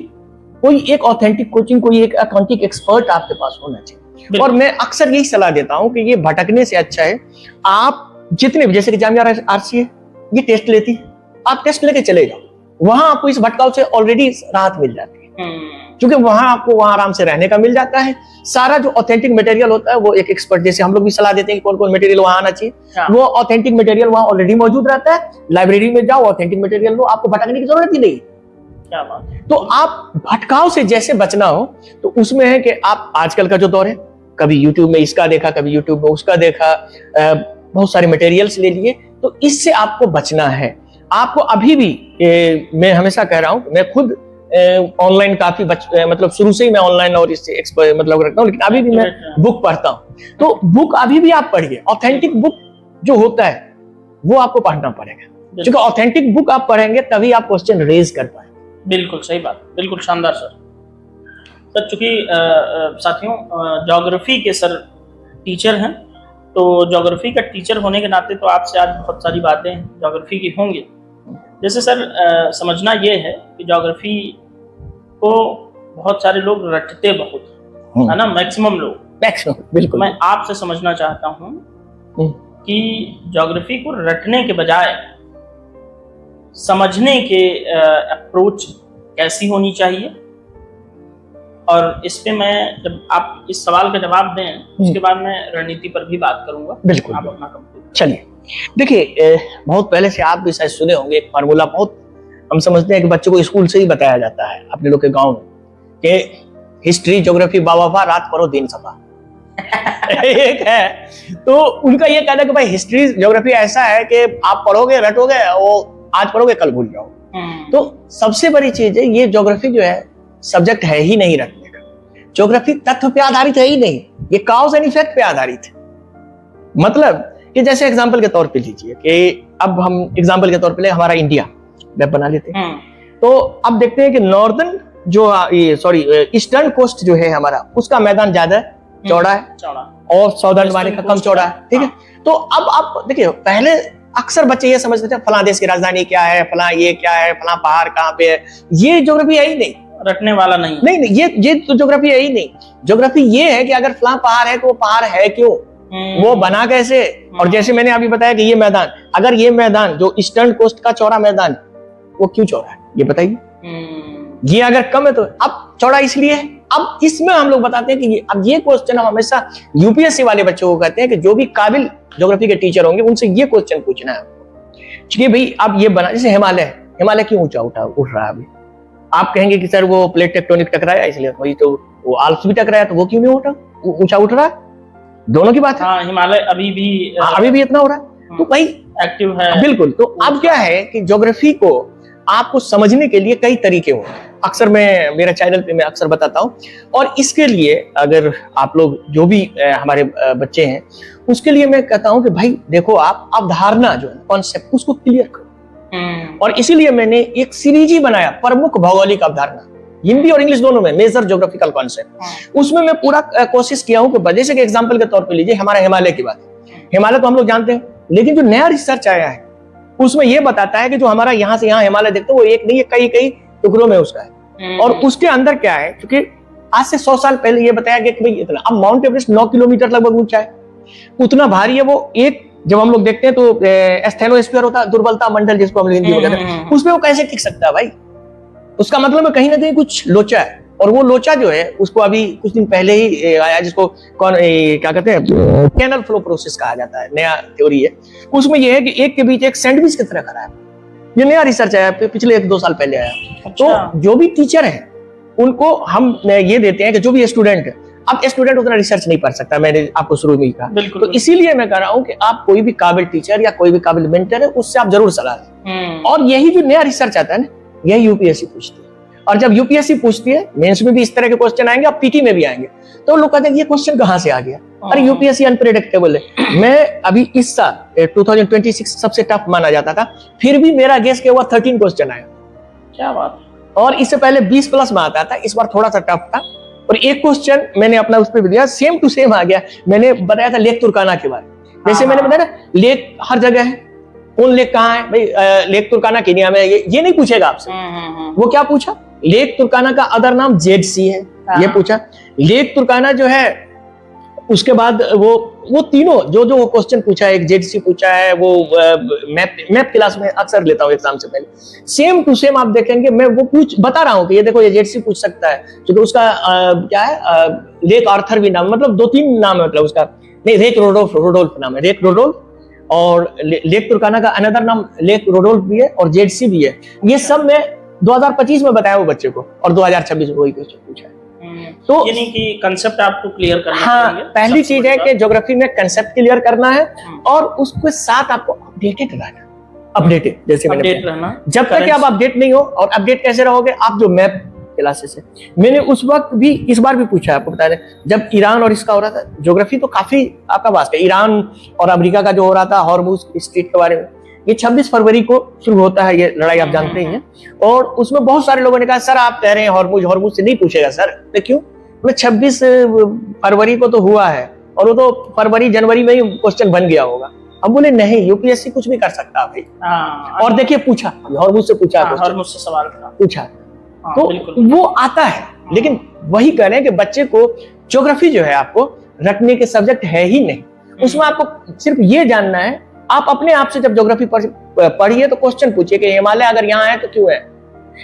कोई एक ऑथेंटिक कोचिंग, कोई एक ऑथेंटिक एक्सपर्ट आपके पास होना चाहिए। और मैं अक्सर यही सलाह देता हूं कि ये भटकने से अच्छा है आप जितने भी, जैसे कि जामिया आरसी है, ये टेस्ट लेती है, आप टेस्ट लेके चले जाओ, वहां आपको इस भटकाव से ऑलरेडी राहत मिल जाती है, क्योंकि वहां आपको वहां आराम से रहने का मिल जाता है। सारा जो ऑथेंटिक मटेरियल होता है वो एक एक्सपर्ट, जैसे हम लोग भी सलाह देते हैं कि कौन कौन मटेरियल वहां आना चाहिए, वो ऑथेंटिक मटेरियल वहां ऑलरेडी मौजूद रहता है। लाइब्रेरी में जाओ, ऑथेंटिक मटेरियल लो, आपको भटकने की जरूरत ही नहीं। क्या बात है। तो आप भटकाव से जैसे बचना हो तो उसमें है कि आप आजकल का जो दौर है, कभी यूट्यूब में इसका देखा, कभी यूट्यूब में उसका देखा, बहुत सारे मटेरियल्स ले लिए, तो इससे आपको बचना है। आपको अभी भी मैं हमेशा कह रहा हूं, मैं खुद ऑनलाइन काफी मतलब शुरू से ही मैं ऑनलाइन और इससे मतलब रखता हूं, लेकिन अभी भी मैं बुक पढ़ता हूं। तो बुक अभी भी आप पढ़िए, ऑथेंटिक बुक जो होता है वो आपको पढ़ना पड़ेगा, क्योंकि ऑथेंटिक बुक आप पढ़ेंगे तभी आप क्वेश्चन रेज कर पाएंगे। बिल्कुल सही बात, बिल्कुल शानदार सर। चूंकि साथियों ज्योग्राफी के सर टीचर हैं, तो ज्योग्राफी का टीचर होने के नाते तो आपसे आज बहुत सारी बातें ज्योग्राफी की होंगी। जैसे सर समझना ये है कि ज्योग्राफी को बहुत सारे लोग रटते बहुत है ना, मैक्सिमम लोग। बिल्कुल। मैं आपसे समझना चाहता हूँ कि ज्योग्राफी को रटने के बजाय समझने के अप्रोच कैसी होनी चाहिए, और इस पे मैं जब आप इस सवाल का जवाब दें उसके बाद मैं रणनीति पर भी बात करूंगा। बिल्कुल, आप अपना कंप्लीट। चलिए, देखिए बहुत पहले से आप भी शायद सुने होंगे एक फार्मूला, बहुत हम समझते हैं कि बच्चों को स्कूल से ही बताया जाता है अपने लोग के गांव में, कि हिस्ट्री ज्योग्राफी बाबा रात पढ़ो दिन सफा। एक है, तो उनका ये कहना है कि भाई हिस्ट्री ज्योग्राफी ऐसा है कि आप पढ़ोगे रटोगे, वो आज पढ़ोगे कल भूल जाओ। तो सबसे बड़ी चीज है, ये ज्योग्राफी जो है सब्जेक्ट है ही नहीं रखने का। ज्योग्राफी तथ्य पे आधारित है ही नहीं, ये कॉज एंड इफेक्ट पे आधारित है। मतलब कि जैसे एग्जांपल के तौर पे लीजिए कि अब हम एग्जांपल के तौर पे हमारा इंडिया मैप बना लेते हैं, तो अब देखते हैं कि नॉर्दर्न जो ईस्टर्न कोस्ट जो है हमारा, उसका मैदान ज्यादा चौड़ा है और साउदर्न वाले का कम चौड़ा है, ठीक है। तो अब आप देखिए, पहले अक्सर बच्चे ये समझते थे फलां देश की राजधानी क्या है, फलां ये क्या है, फलां पहाड़ कहाँ पे है। ये ज्योग्राफी है ही नहीं, रटने वाला नहीं। नहीं, ये तो ज्योग्राफी है ही नहीं। ज्योग्राफी ये है कि अगर फलां पहाड़ है तो वो पहाड़ है क्यों, वो बना कैसे। और जैसे मैंने अभी बताया कि ये मैदान, अगर ये मैदान जो ईस्टर्न कोस्ट का चौड़ा मैदान, वो क्यों चौड़ा है ये बताइए। ये अगर कम है तो अब चौड़ा इसलिए है। अब इसमें हम लोग बताते हैं कि अब ये क्वेश्चन हम हमेशा यूपीएससी वाले बच्चों को कहते हैं कि जो भी काबिल ज्योग्राफी के टीचर होंगे उनसे ये क्वेश्चन पूछना है कि भाई अब ये बना, जैसे हिमालय क्यों ऊंचा उठ रहा है अभी। आप कहेंगे कि सर वो प्लेट टेक्टोनिक टकराया इसलिए, वही तो वो आल्प्स भी टकराया तो वो क्यों नहीं ऊंचा उठ रहा है। दोनों की बात है। हिमालय अभी भी इतना हो रहा है, तो भाई एक्टिव है। बिल्कुल। तो अब क्या है कि ज्योग्राफी को आपको समझने के लिए कई तरीके हों, अक्सर मैं मेरा चैनल पे मैं अक्सर बताता हूं। और इसके लिए अगर आप लोग जो भी हमारे बच्चे हैं, उसके लिए मैं कहता हूं कि भाई देखो, आप अवधारणा जो है कॉन्सेप्ट उसको क्लियर करो। और इसीलिए मैंने एक सीरीज ही बनाया, प्रमुख भौगोलिक अवधारणा, हिंदी और इंग्लिश दोनों में, मेजर ज्योग्राफिकल कॉन्सेप्ट। उसमें मैं पूरा कोशिश किया हूं कि जैसे कि एग्जांपल के तौर पे लीजिए हमारा हिमालय की बात है। हिमालय तो हम लोग जानते हैं, लेकिन जो नया रिसर्च आया है उसमें यह बताता है कि जो हमारा यहाँ से यहाँ हिमालय देखते हैं वो एक नहीं है, कई कई टुकड़ों में उसका है। और उसके अंदर क्या है, क्योंकि आज से 100 साल पहले ये बताया गया कि भाई इतना, अब माउंट एवरेस्ट 9 किलोमीटर लगभग ऊंचा है, उतना भारी है वो। एक जब हम लोग देखते हैं तो एस्थेनोस्फीयर होता है, दुर्बलता मंडल जिसको हम हिंदी में कहते हैं, उसमें वो कैसे टिक सकता है भाई। उसका मतलब है कहीं ना कहीं कुछ लोचा है, और वो लोचा जो है उसको अभी कुछ दिन पहले ही आया, जिसको क्या कहते हैं, कैनल फ्लो प्रोसेस कहा जाता है, नया थ्योरी है। उसमें ये है कि एक के बीच एक सैंडविच की तरह खड़ा है। ये नया रिसर्च आया, पिछले 1-2 साल पहले आया। अच्छा। तो जो भी टीचर है उनको हम ये देते हैं कि जो भी स्टूडेंट है, अब स्टूडेंट उतना रिसर्च नहीं पढ़ सकता, मैंने आपको शुरू में ही कहा, तो इसीलिए मैं कह रहा हूँ कि आप कोई भी काबिल टीचर या कोई भी काबिल मेंटर है, उससे आप जरूर सलाह लें। और यही जो नया रिसर्च आता है ना, यही यूपीएससी पूछती है। और जब यूपीएससी पूछती है, मेंस में भी इस तरह के क्वेश्चन आएंगे और पीटी में भी आएंगे, तो लोग कहते हैं ये क्वेश्चन कहाँ से आ गया, अरे यूपीएससी अनप्रेडिक्टेबल है। मैं अभी इस साल 2026 सबसे टफ माना जाता था, फिर भी मेरा गेस के हुआ 13 क्वेश्चन आया। क्या बात। और इससे पहले 20 प्लस में आता था, इस बार थोड़ा सा टफ था। और एक क्वेश्चन मैंने अपना उस पर भी दिया, सेम टू सेम आ गया। मैंने बताया था लेक तुर्काना के बारे में, जैसे मैंने बताया ना, लेक हर जगह है, कौन लेक कहाँ है भाई, लेक तुर्काना केनिया में है, ये नहीं पूछेगा आपसे। वो क्या पूछा, लेक तुर्काना का अदर नाम जेड-सी है, ये पूछा। लेक तुर्काना जो है, उसके बाद वो तीनों जो क्वेश्चन पूछा है, एक जेड-सी पूछा है, वो मैप क्लास में अक्सर लेता हूँ एग्जाम से पहले, सेम टू सेम आप देखेंगे। मैं वो बता रहा हूँ कि ये देखो, ये जेड-सी पूछ सकता है, क्योंकि उसका क्या है, लेक आर्थर भी नाम, मतलब 2-3 नाम है, मतलब उसका नहीं, लेक रोडोल्फ नाम है, लेक रोडोल्फ। और लेक तुर्काना का अनदर नाम लेक रोडोल्फ भी है, और जेड-सी भी है। ये सब मैं 2025 में बताया वो बच्चे को, और 2026 में वही क्वेश्चन पूछा है। तो यानी कि कंसेप्ट आपको क्लियर करना चाहिए। पहली चीज है कि ज्योग्राफी में कंसेप्ट क्लियर करना है, और उसके साथ आपको अपडेटेड रहना, अपडेटेड, जैसे मैंने रहना। जब तक आप अपडेट नहीं हो, और अपडेट कैसे रहोगे आप, जो मैप क्लासेस है, मैंने उस वक्त भी, इस बार भी पूछा, आपको बता दें, जब ईरान और इसका हो रहा था, ज्योग्राफी तो काफी आपका वास्ट है, ईरान और अमेरिका का जो हो रहा था हॉर्मुज स्ट्रेट के बारे में, ये 26 फरवरी को शुरू होता है ये लड़ाई, आप जानते ही हैं। और उसमें बहुत सारे लोगों ने कहा, सर आप कह रहे हैं हॉर्मुज से नहीं पूछेगा सर, तो क्यों, 26 फरवरी को तो हुआ है, और वो तो फरवरी जनवरी में ही क्वेश्चन बन गया होगा। हम बोले नहीं, यूपीएससी कुछ भी कर सकता है भाई। और देखिए पूछा, हॉर्मुज से पूछा, हॉर्मुज से सवाल पूछा, तो वो आता है। लेकिन वही कह रहे हैं कि बच्चे को ज्योग्राफी जो है आपको रटने के सब्जेक्ट है ही नहीं, उसमें आपको सिर्फ ये जानना है। आप अपने आप से जब ज्योग्राफी पढ़िए तो क्वेश्चन पूछिए कि हिमालय अगर यहाँ है तो क्यों है,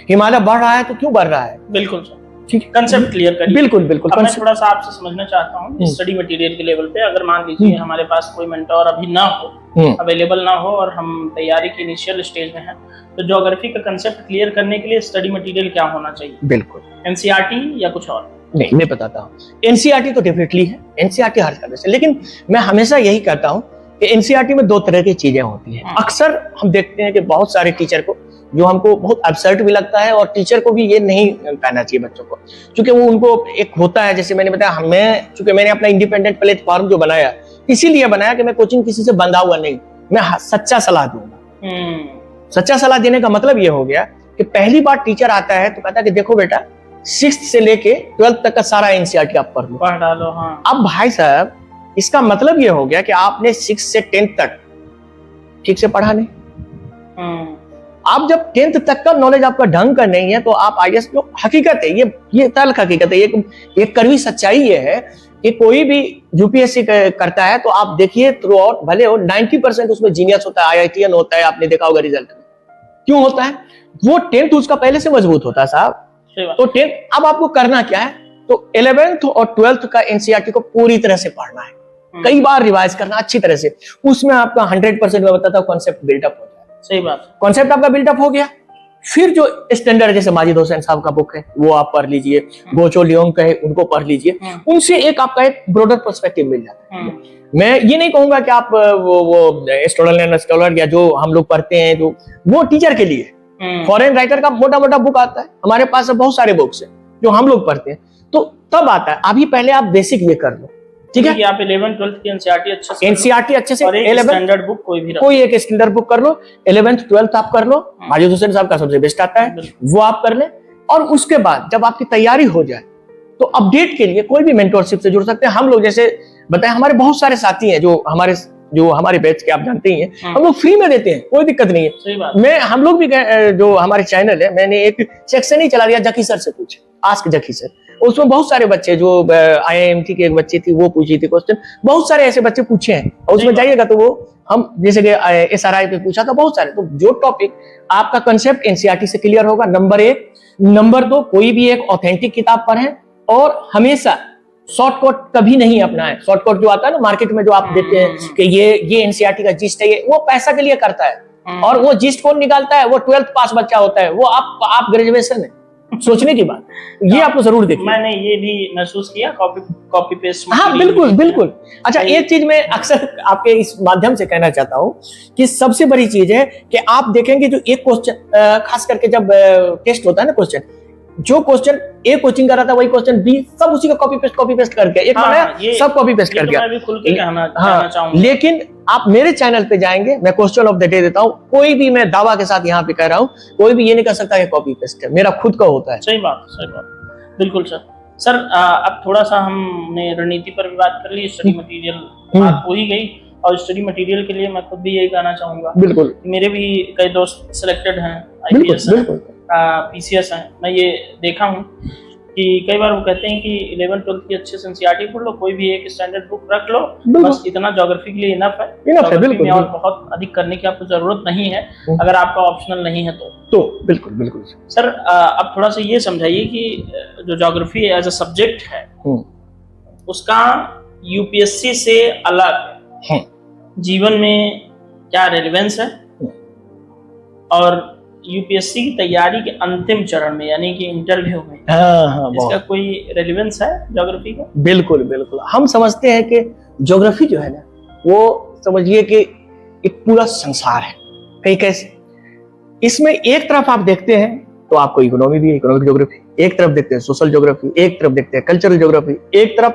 हिमालय बढ़ रहा है तो क्यों बढ़ रहा है। बिल्कुल ठीक, कंसेप्ट क्लियर करिए। बिल्कुल बिल्कुल। अब मैं थोड़ा सा आपसे समझना चाहता हूँ स्टडी मटेरियल के लेवल पे, अगर मान लीजिए हमारे पास कोई मेंटोर अभी ना हो, अवेलेबल ना हो, और हम तैयारी की इनिशियल स्टेज में हैं, तो ज्योग्राफी का कंसेप्ट क्लियर करने के लिए स्टडी मटेरियल क्या होना चाहिए? बिल्कुल, एनसीईआरटी या कुछ और? नहीं, मैं बताता हूँ। एनसीईआरटी तो डेफिनेटली है, एनसीईआरटी हर जगह से, लेकिन मैं हमेशा यही कहता हूँ कि एनसीईआरटी में 2 तरह की चीजें होती हैं। अक्सर हम देखते हैं कि बहुत सारे टीचर को, जो हमको बहुत अपसेट भी लगता है, और टीचर को भी ये नहीं कहना चाहिए बच्चों को, क्योंकि वो उनको एक होता है, जैसे मैंने बताया, चूंकि मैंने अपना इंडिपेंडेंट प्लेटफॉर्म जो बनाया, इसीलिए बनाया कि मैं कोचिंग किसी से बंधा हुआ नहीं, मैं सच्चा सलाह दूंगा। सच्चा सलाह देने का मतलब ये हो गया कि पहली बार टीचर आता है तो कहता है कि देखो बेटा, 6th से लेके 12th तक का सारा एनसीईआरटी आप पढ़ डालो। अब भाई साहब, इसका मतलब ये हो गया कि आपने 6 से 10th तक ठीक से पढ़ा नहीं। आप जब 10th तक का नॉलेज आपका ढंग का नहीं है, तो आप आईएएस, जो हकीकत है, ये तल्ख हकीकत है, ये कड़वी सच्चाई ये है कि कोई भी यूपीएससी करता है तो आप देखिए थ्रू आउट, भले हो 90% उसमें जीनियस होता है, आईआईटीएन होता है, आपने देखा होगा रिजल्ट में। क्यों होता है? वो 10th उसका पहले से मजबूत होता है साहब। तो 10th, अब आपको करना क्या है, तो 11th और 12th का एनसीईआरटी को पूरी तरह से पढ़ना है, कई बार रिवाइज करना अच्छी तरह से। उसमें आपका 100% मैं बताता हूँ कॉन्सेप्ट बिल्डअप हो जाए। सही बात, कॉन्सेप्ट आपका बिल्डअप हो गया, फिर जो स्टैंडर्ड, जैसे माजिद हुसैन साहब का बुक है वो आप पढ़ लीजिए, गोचो लियोंग का है उनको पढ़ लीजिए, उनसे एक आपका एक ब्रॉडर पर्सपेक्टिव मिल जाता है। मैं ये नहीं कहूंगा कि आप वो स्टोलर या जो हम लोग पढ़ते हैं, जो वो टीचर के लिए, फॉरेन राइटर का मोटा मोटा बुक आता है, हमारे पास बहुत सारे बुक्स हैं जो हम लोग पढ़ते हैं, तो तब आता है। अभी पहले आप बेसिक ये कर लो, ठीक है? आप 11th 12th की एनसीईआरटी अच्छे से, 11th स्टैंडर्ड बुक कोई एक स्टैंडर्ड बुक कर लो, 11th 12th आप कर लो, माजिद हुसैन साहब का सबसे बेस्ट आता है, वो आप कर ले। और उसके बाद जब आपकी तैयारी हो जाए तो अपडेट के लिए कोई भी मेंटोरशिप से जुड़ सकते हैं। हम लोग जैसे बताए, हमारे बहुत सारे साथी हैं जो हमारे बैच के आप जानते ही हैं, हम लोग फ्री में देते हैं, कोई दिक्कत नहीं है। हम लोग भी, जो हमारे चैनल है, मैंने एक सेक्शन ही चला दिया, जकी सर से पूछे, आस्क जकी सर। उसमें बहुत सारे बच्चे, जो आईआईएमटी की एक बच्ची थी वो पूछी थी क्वेश्चन, बहुत सारे ऐसे बच्चे पूछे हैं, और उसमें जाइएगा तो वो हम जैसे कि एसआरआई पे पूछा था बहुत सारे। तो जो टॉपिक आपका कंसेप्ट एनसीईआरटी से क्लियर होगा, नंबर 1 नंबर 2, कोई भी एक ऑथेंटिक किताब पढ़ें और हमेशा शॉर्टकट कभी नहीं अपनाएं। शॉर्टकट जो आता है ना मार्केट में, जो आप देते हैं कि ये एनसीईआरटी का जिस्ट है, ये वो पैसा के लिए करता है। और वो जिस्ट कौन निकालता है? वो 12th पास बच्चा होता है, वो आप ग्रेजुएशन है। सोचने की बात, ये आपको जरूर देखिए। मैंने ये भी महसूस किया, कॉपी पेस्ट। हाँ बिल्कुल बिल्कुल। अच्छा, एक चीज मैं अक्सर आपके इस माध्यम से कहना चाहता हूँ कि सबसे बड़ी चीज है कि आप देखेंगे जो एक क्वेश्चन, खास करके जब टेस्ट होता है ना, क्वेश्चन जो क्वेश्चन ए कोचिंग कर रहा था वही क्वेश्चन बी, सब उसी का कॉपी पेस्ट करके एक बनाया, सब कॉपी पेस्ट कर गया। मैं भी खुल के कहना चाहूंगा। लेकिन आप मेरे चैनल पे जाएंगे, मैं क्वेश्चन ऑफ द डे देता हूँ, कोई भी, मैं दावा के साथ यहाँ पे कह रहा हूँ, कोई भी ये नहीं कह सकता कि कॉपी पेस्ट है, मेरा खुद का होता है। सही बात बिल्कुल सर। अब थोड़ा सा हमने रणनीति पर भी बात कर ली, स्टडी मटेरियल बात हो ही गई, और स्टडी मटेरियल के लिए मैं खुद भी यही कहना चाहूंगा। बिल्कुल, मेरे भी कई दोस्त सिलेक्टेड हैं, आईपीएस पीसीएस हैं। मैं ये देखा हूँ कि कई बार वो कहते हैं कि 11th 12th की अच्छे से एनसीईआरटी पढ़ लो, कोई भी एक स्टैंडर्ड बुक रख लो, बस इतना ज्योग्राफी के लिए इनफ है। बिल्कुल, और बहुत अधिक करने की आपको जरूरत नहीं है, अगर आपका ऑप्शनल नहीं है तो बिल्कुल बिल्कुल। सर अब थोड़ा सा ये समझाइए कि जो ज्योग्राफी एज अ सब्जेक्ट है उसका यूपीएससी से अलग जीवन में क्या रेलेवेंस है, और यूपीएससी की तैयारी के अंतिम चरण में यानी कि इंटरव्यू में इसका कोई रेलेवेंस है ज्योग्राफी का? बिल्कुल बिल्कुल। हम समझते हैं कि ज्योग्राफी जो है ना, वो समझिए कि एक पूरा संसार है। कहीं कैसे, इसमें एक तरफ आप देखते हैं तो आपको इकोनॉमी भी है, इकोनॉमिक ज्योग्राफी, एक तरफ देखते हैं सोशल ज्योग्राफी, एक तरफ देखते हैं कल्चरल ज्योग्राफी, एक तरफ,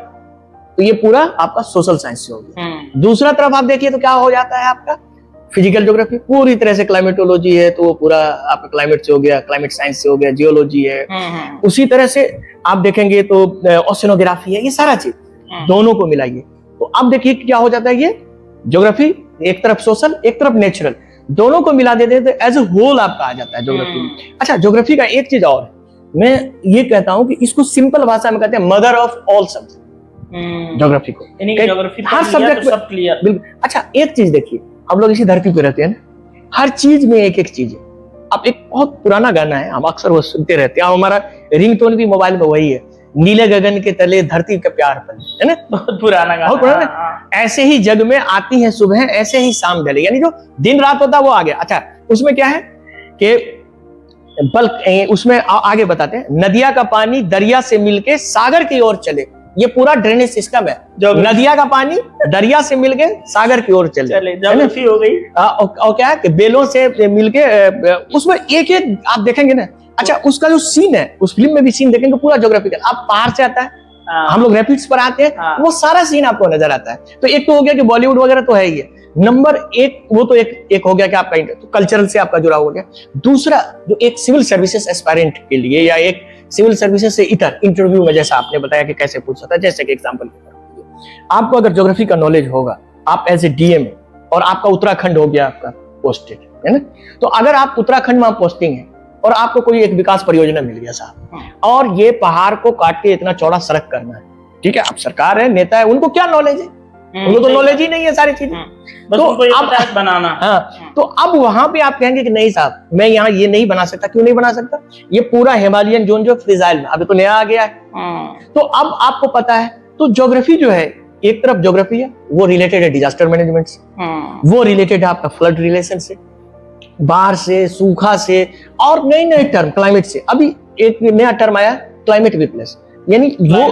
तो ये पूरा आपका सोशल साइंस से हो गया। दूसरा तरफ आप देखिए तो क्या हो जाता है आपका फिजिकल ज्योग्राफी, पूरी तरह से क्लाइमेटोलॉजी है तो वो पूरा आपका क्लाइमेट से हो गया, क्लाइमेट साइंस से हो गया, जियोलॉजी है। उसी तरह से आप देखेंगे तो ओशिनोग्राफी है, ये सारा चीज दोनों को मिलाइए तो आप देखिए क्या हो जाता है। ये ज्योग्राफी एक तरफ सोशल, एक तरफ नेचुरल, दोनों को मिला देते हैं तो एज ए होल आपका आ जाता है ज्योग्राफी में। अच्छा, ज्योग्राफी का एक चीज और है, मैं ये कहता हूँ कि इसको सिंपल भाषा में कहते हैं mother of all subject, geography को। हर सब्जेक्ट सब क्लियर, बिल्कुल। अच्छा, एक चीज देखिए, हम लोग इसी धरती पे रहते हैं ना, हर चीज में एक एक चीज है। अब एक बहुत पुराना गाना है, हम अक्सर वो सुनते रहते हैं, हमारा रिंगटोन भी मोबाइल में वही है, नीले गगन के तले धरती का प्यार पले, है ना, बहुत पुराना गाना, बहुत पुराना। ऐसे ही जग में आती है सुबह, ऐसे ही शाम ढले, यानी जो दिन रात होता है वो आ गया। अच्छा, उसमें क्या है कि बल्कि उसमें आगे बताते हैं, नदिया का पानी दरिया से मिलके सागर की ओर चले, ये पूरा ड्रेनेज सिस्टम है, जो नदिया का पानी दरिया से मिलके सागर की ओर चले, ज्योग्राफी हो गई। और क्या है कि बेलों से मिलके, उसमें एक एक आप देखेंगे ना। अच्छा, उसका जो सीन है, उस फिल्म में भी सीन देखेंगे पूरा ज्योग्राफिकल, आप पहाड़ से आता है, हम लोग रैपिड्स पर आते हैं, वो सारा सीन आपको नजर आता है। तो एक तो हो गया कि बॉलीवुड वगैरह तो है ही है, नंबर एक वो तो एक हो गया कि आपका तो कल्चरल से आपका जुड़ा हो गया। दूसरा, जो एक सिविल सर्विसेज एस्पायरेंट के लिए या एक सिविल सर्विसेज से इतर इंटरव्यू में, जैसा आपने बताया कि कैसे पूछ सकता है, जैसे कि एग्जांपल आपको अगर ज्योग्राफी का नॉलेज होगा, आप एज ए डीएम और आपका उत्तराखंड हो गया आपका पोस्टेड, है ना, तो अगर आप उत्तराखंड में पोस्टिंग है और आपको कोई एक विकास परियोजना मिल गया साहब, और ये पहाड़ को काट के इतना चौड़ा सड़क करना है, ठीक है, आप सरकार है, नेता है, उनको क्या नॉलेज है? उनको तो नॉलेज ही नहीं है सारी चीजें, तो अब बनाना। हाँ, तो अब वहां पे आप कहेंगे कि नहीं साहब, मैं यहाँ ये नहीं बना सकता। क्यों नहीं बना सकता? ये पूरा हिमालयन जोन जो फ्रीजाइल में अभी तो नया आ गया है, तो अब आपको पता है। तो ज्योग्राफी जो है, एक तरफ ज्योग्राफी है वो रिलेटेड है डिजास्टर मैनेजमेंट से, वो रिलेटेड है आपका फ्लड रिलेशन से, बाढ़ से, सूखा से, और नए नए टर्म क्लाइमेट से। अभी एक नया टर्म आया क्लाइमेट विप्लस, यानी वो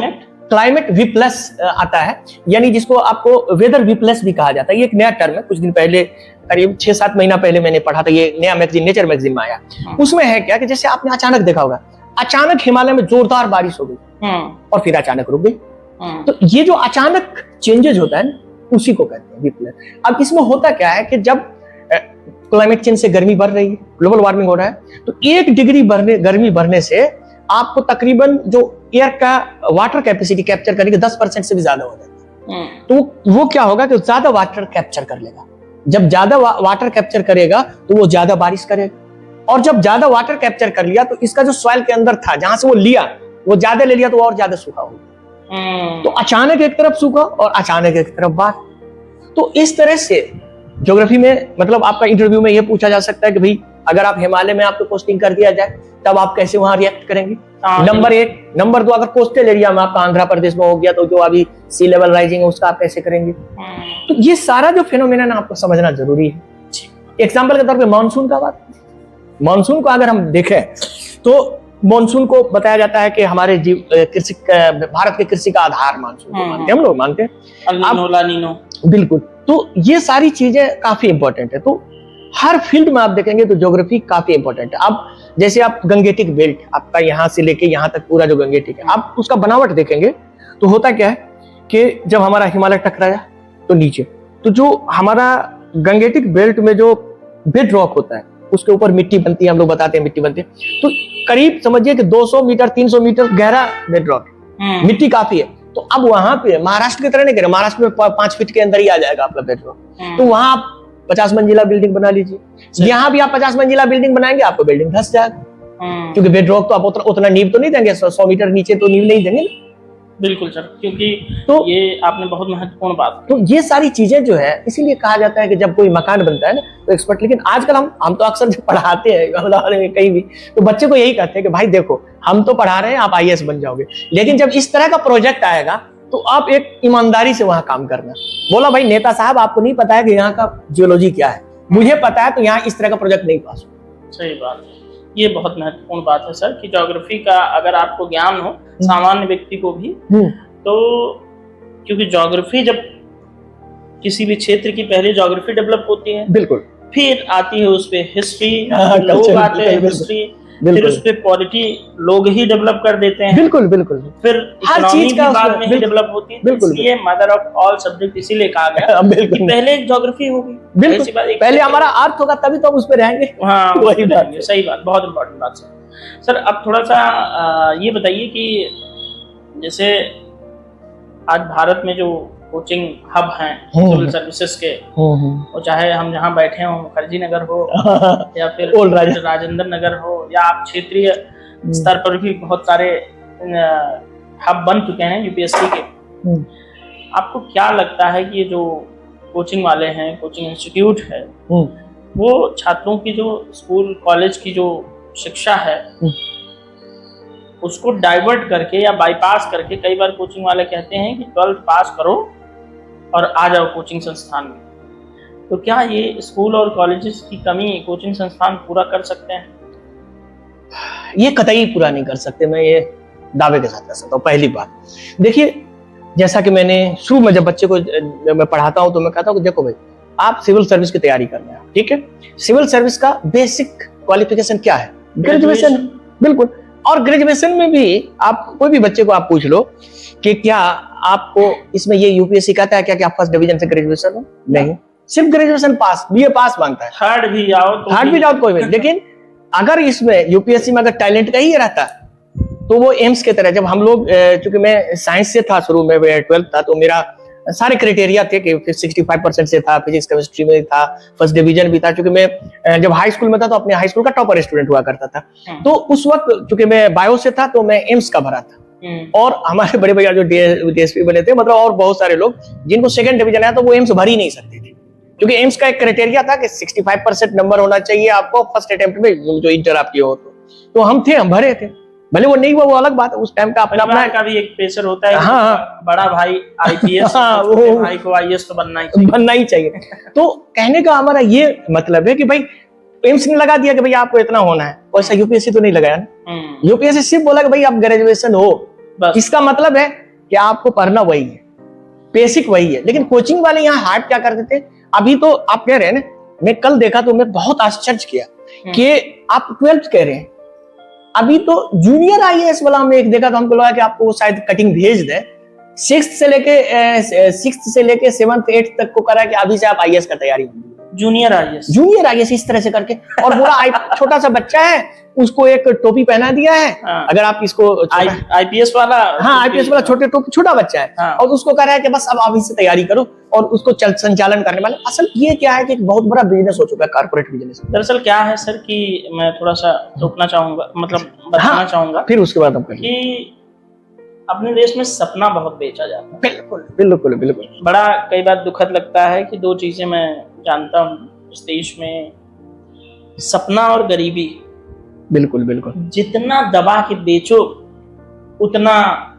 क्लाइमेट विप्लस आता है, यानी जिसको आपको वेदर विप्लस भी कहा जाता है। ये एक नया टर्म है, कुछ दिन पहले, करीब 6-7 महीना पहले मैंने पढ़ा था, ये नया मैगजीन, नेचर मैगजीन में आया। उसमें है क्या कि जैसे आपने अचानक देखा होगा, अचानक हिमालय में जोरदार बारिश हो गई और फिर अचानक रुक गई। तो ये जो अचानक चेंजेस होता है ना, उसी को कहते हैं विप्लस। अब इसमें होता क्या है कि जब क्लाइमेट चेंज से गर्मी बढ़ रही है, ग्लोबल वार्मिंग हो रहा है, तो 1 डिग्री गर्मी बढ़ने से आपको तकरीबन जो एयर का वाटर कैपेसिटी कैप्चर करने के 10% से भी ज्यादा हो जाता है। तो वो क्या होगा कि ज्यादा वाटर कैप्चर कर लेगा। जब ज्यादा वाटर कैप्चर करेगा तो वो ज्यादा बारिश करेगा, और जब ज्यादा वाटर कैप्चर कर लिया तो इसका जो सॉइल के अंदर था, जहां से वो लिया, वो ज्यादा ले लिया तो और ज्यादा सूखा होगा। तो अचानक एक तरफ सूखा और अचानक एक तरफ बाढ़। तो इस तरह से ज्योग्राफी में, मतलब आपका इंटरव्यू में ये पूछा जा सकता है कि भाई अगर आप हिमालय में आपको पोस्टिंग कर दिया जाए तब आप कैसे वहां रिएक्ट करेंगे? नंबर एक। नंबर दो, अगर कोस्टल एरिया में आपका आंध्र प्रदेश में हो गया तो जो अभी सी लेवल राइजिंग है उसका आप कैसे करेंगे? तो ये सारा जो फिनोमेनन आपको समझना जरूरी है। एग्जाम्पल के तौर पे मानसून का बात, मानसून को अगर हम देखें तो मानसून को बताया जाता है कि हमारे कृषि, भारत के कृषि का आधार मानसून को मानते हैं, हम लोग मानते हैं। बिल्कुल। तो ये सारी चीजें काफी इंपॉर्टेंट है। तो हर फील्ड में आप देखेंगे तो ज्योग्राफी काफी इंपॉर्टेंट है। अब जैसे आप गंगेटिक बेल्ट, आपका यहाँ से लेके यहाँ तक पूरा जो गंगेटिक है, आप उसका बनावट देखेंगे तो होता क्या है कि जब हमारा हिमालय टकराया तो नीचे, तो जो हमारा गंगेटिक बेल्ट में जो बेड रॉक होता है उसके ऊपर मिट्टी बनती है, हम लोग बताते हैं मिट्टी बनती है, तो करीब समझिए कि 200 मीटर 300 मीटर गहरा बेड रॉक, मिट्टी काफी है। तो अब वहां पे महाराष्ट्र की तरह नहीं करें, महाराष्ट्र में 5 फीट के अंदर ही आ जाएगा आपका बेड रॉक, तो वहां आप 50 मंजिला बिल्डिंग बना लीजिए। यहाँ भी आप 50 मंजिला बिल्डिंग बनाएंगे, आपको बिल्डिंग धंस जाएगा, क्योंकि बेड रॉक तो आप उतना नींव तो नहीं देंगे, 100 मीटर नीचे तो नींव नहीं देंगे। बिल्कुल सर, क्योंकि तो ये आपने बहुत महत्वपूर्ण बात। तो ये सारी चीजें जो है, इसीलिए कहा जाता है कि जब कोई मकान बनता है ना तो एक्सपर्ट, लेकिन आजकल हम तो अक्सर जब पढ़ाते हैं कहीं भी, तो बच्चे को यही कहते हैं कि भाई देखो हम तो पढ़ा रहे हैं, आप IAS बन जाओगे, लेकिन जब इस तरह का प्रोजेक्ट आएगा तो आप एक ईमानदारी से वहां काम करना। बोला भाई नेता साहब आपको नहीं पता है कि यहाँ का जियोलॉजी क्या है, मुझे पता है, तो यहाँ इस तरह का प्रोजेक्ट नहीं पास हो। सही बात, ये बहुत महत्वपूर्ण बात है सर कि ज्योग्राफी का अगर आपको ज्ञान हो, सामान्य व्यक्ति को भी, तो क्योंकि ज्योग्राफी जब किसी भी क्षेत्र की पहले ज्योग्राफी डेवलप होती है, बिल्कुल, फिर आती है उस पे हिस्ट्री, लोग आते हैं हिस्ट्री, फिर उस पे पॉलिटी लोग ही डेवलप कर देते हैं, बिल्कुल बिल्कुल, फिर हर चीज का बाद में ही डेवलप होती है। इसलिए मदर ऑफ ऑल सब्जेक्ट इसीलिए कहा गया कि पहले ज्योग्राफी होगी, बिल्कुल पहले हमारा अर्थ होगा तभी तो हम उस पे रहेंगे। हाँ वही बात, सही बात, बहुत इम्पोर्टेंट बात सर। अब थोड़ा सा ये बताइए कि जैसे आज भारत में जो कोचिंग हब हैं सिविल सर्विसेज के, और चाहे हम जहाँ बैठे हों, मुखर्जी नगर हो या फिर राजेंद्र नगर हो, या आप क्षेत्रीय स्तर पर भी बहुत सारे हब बन चुके हैं यूपीएससी के, आपको क्या लगता है कि ये जो कोचिंग वाले हैं, कोचिंग इंस्टीट्यूट है, वो छात्रों की जो स्कूल कॉलेज की जो शिक्षा है उसको डाइवर्ट करके या बाईपास करके, कई बार कोचिंग वाले कहते हैं कि 12th पास करो और आ जाओ कोचिंग संस्थान में, तो क्या ये स्कूल और कॉलेजेस की कमी कोचिंग संस्थान पूरा कर सकते हैं? ये कतई पूरा नहीं कर सकते, मैं ये दावे के साथ कह सकता हूँ। पहली बात देखिए, जैसा कि मैंने शुरू में जब बच्चे को मैं पढ़ाता हूँ तो मैं कहता हूँ देखो भाई आप सिविल सर्विस की तैयारी कर रहे हैं, ठीक है, सिविल सर्विस का बेसिक क्वालिफिकेशन क्या है? ग्रेजुएशन। बिल्कुल। और ग्रेजुएशन में भी आप कोई भी बच्चे को आप पूछ लो कि क्या आपको इसमें ये यूपीएससी कहता है क्या कि आप फर्स्ट डिवीजन से ग्रेजुएशन हो? नहीं, सिर्फ ग्रेजुएशन पास, BA पास मांगता है। थर्ड भी जाओ तो कोई भी। लेकिन अगर इसमें यूपीएससी में अगर टैलेंट का ही रहता तो वो एम्स के तरह, जब हम लोग, चूंकि मैं साइंस से था शुरू में, 12th था, तो मेरा सारे क्राइटेरिया थे कि 65% से था, फिजिक्स केमिस्ट्री में था, फर्स्ट डिवीजन भी था, क्योंकि मैं जब हाई स्कूल में था तो अपने हाई स्कूल का टॉपर स्टूडेंट हुआ करता था। तो उस वक्त चूंकि मैं बायो से था तो मैं एम्स का भरा था, और हमारे बड़े भैया जो डीएसपी बने थे, मतलब और बहुत सारे लोग जिनको सेकंड डिवीजन आया तो वो एम्स भर ही नहीं सकते थे, क्योंकि एम्स का एक क्राइटेरिया था कि 65% नंबर होना चाहिए आपको फर्स्ट अटेम्प्ट में, जो इंटर आपकी हो। तो हम भरे थे, भले वो नहीं हुआ वो अलग बात है, उस टाइम का अपना का भी एक प्रेशर होता है। हाँ, बड़ा भाई IPS, वो भाई को IAS तो बनना ही चाहिए। तो कहने का हमारा ये मतलब है कि भाई एम्स ने लगा दिया कि भाई आपको इतना होना है, वैसा यूपीएससी तो नहीं लगाया ना। यूपीएससी सिर्फ बोला कि भाई आप ग्रेजुएशन हो, इसका मतलब है कि आपको पढ़ना वही है, बेसिक वही है। लेकिन कोचिंग वाले यहाँ हार्ड क्या करते थे, अभी तो आप कह रहे हैं ना, मैं कल देखा तो मैं बहुत आश्चर्य किया कि आप 12th कह रहे हैं, अभी तो जूनियर IAS वाला हमने एक देखा तो हमको लगा कि आपको शायद कटिंग भेज दे, 6th से लेके 7th 8th तक को करा कि अभी से आप IAS का तैयारी, जूनियर IAS इस तरह से करके, और पूरा छोटा सा बच्चा है उसको एक टोपी पहना दिया है। हाँ। अगर आप इसको IPS वाला, हाँ IPS वाला छोटा बच्चा है। हाँ। और उसको कह रहा है कि बस अब अभी से तैयारी करो, और उसको संचालन करने वाले। असल ये क्या है कि एक बहुत बड़ा बिजनेस हो चुका है, कारपोरेट बिजनेस। दरअसल क्या है सर कि मैं थोड़ा सा रोकना चाहूंगा, मतलब बताना चाहूंगा, फिर उसके बाद हम कि अपने देश में सपना बहुत बेचा जाता है। बिल्कुल बिल्कुल बिल्कुल। बड़ा कई बार दुखद लगता है कि दो चीजें मैं जानता हूँ इस देश में, सपना और गरीबी बिल्कुल बिल्कुल। जितना दबा के बेचो उतना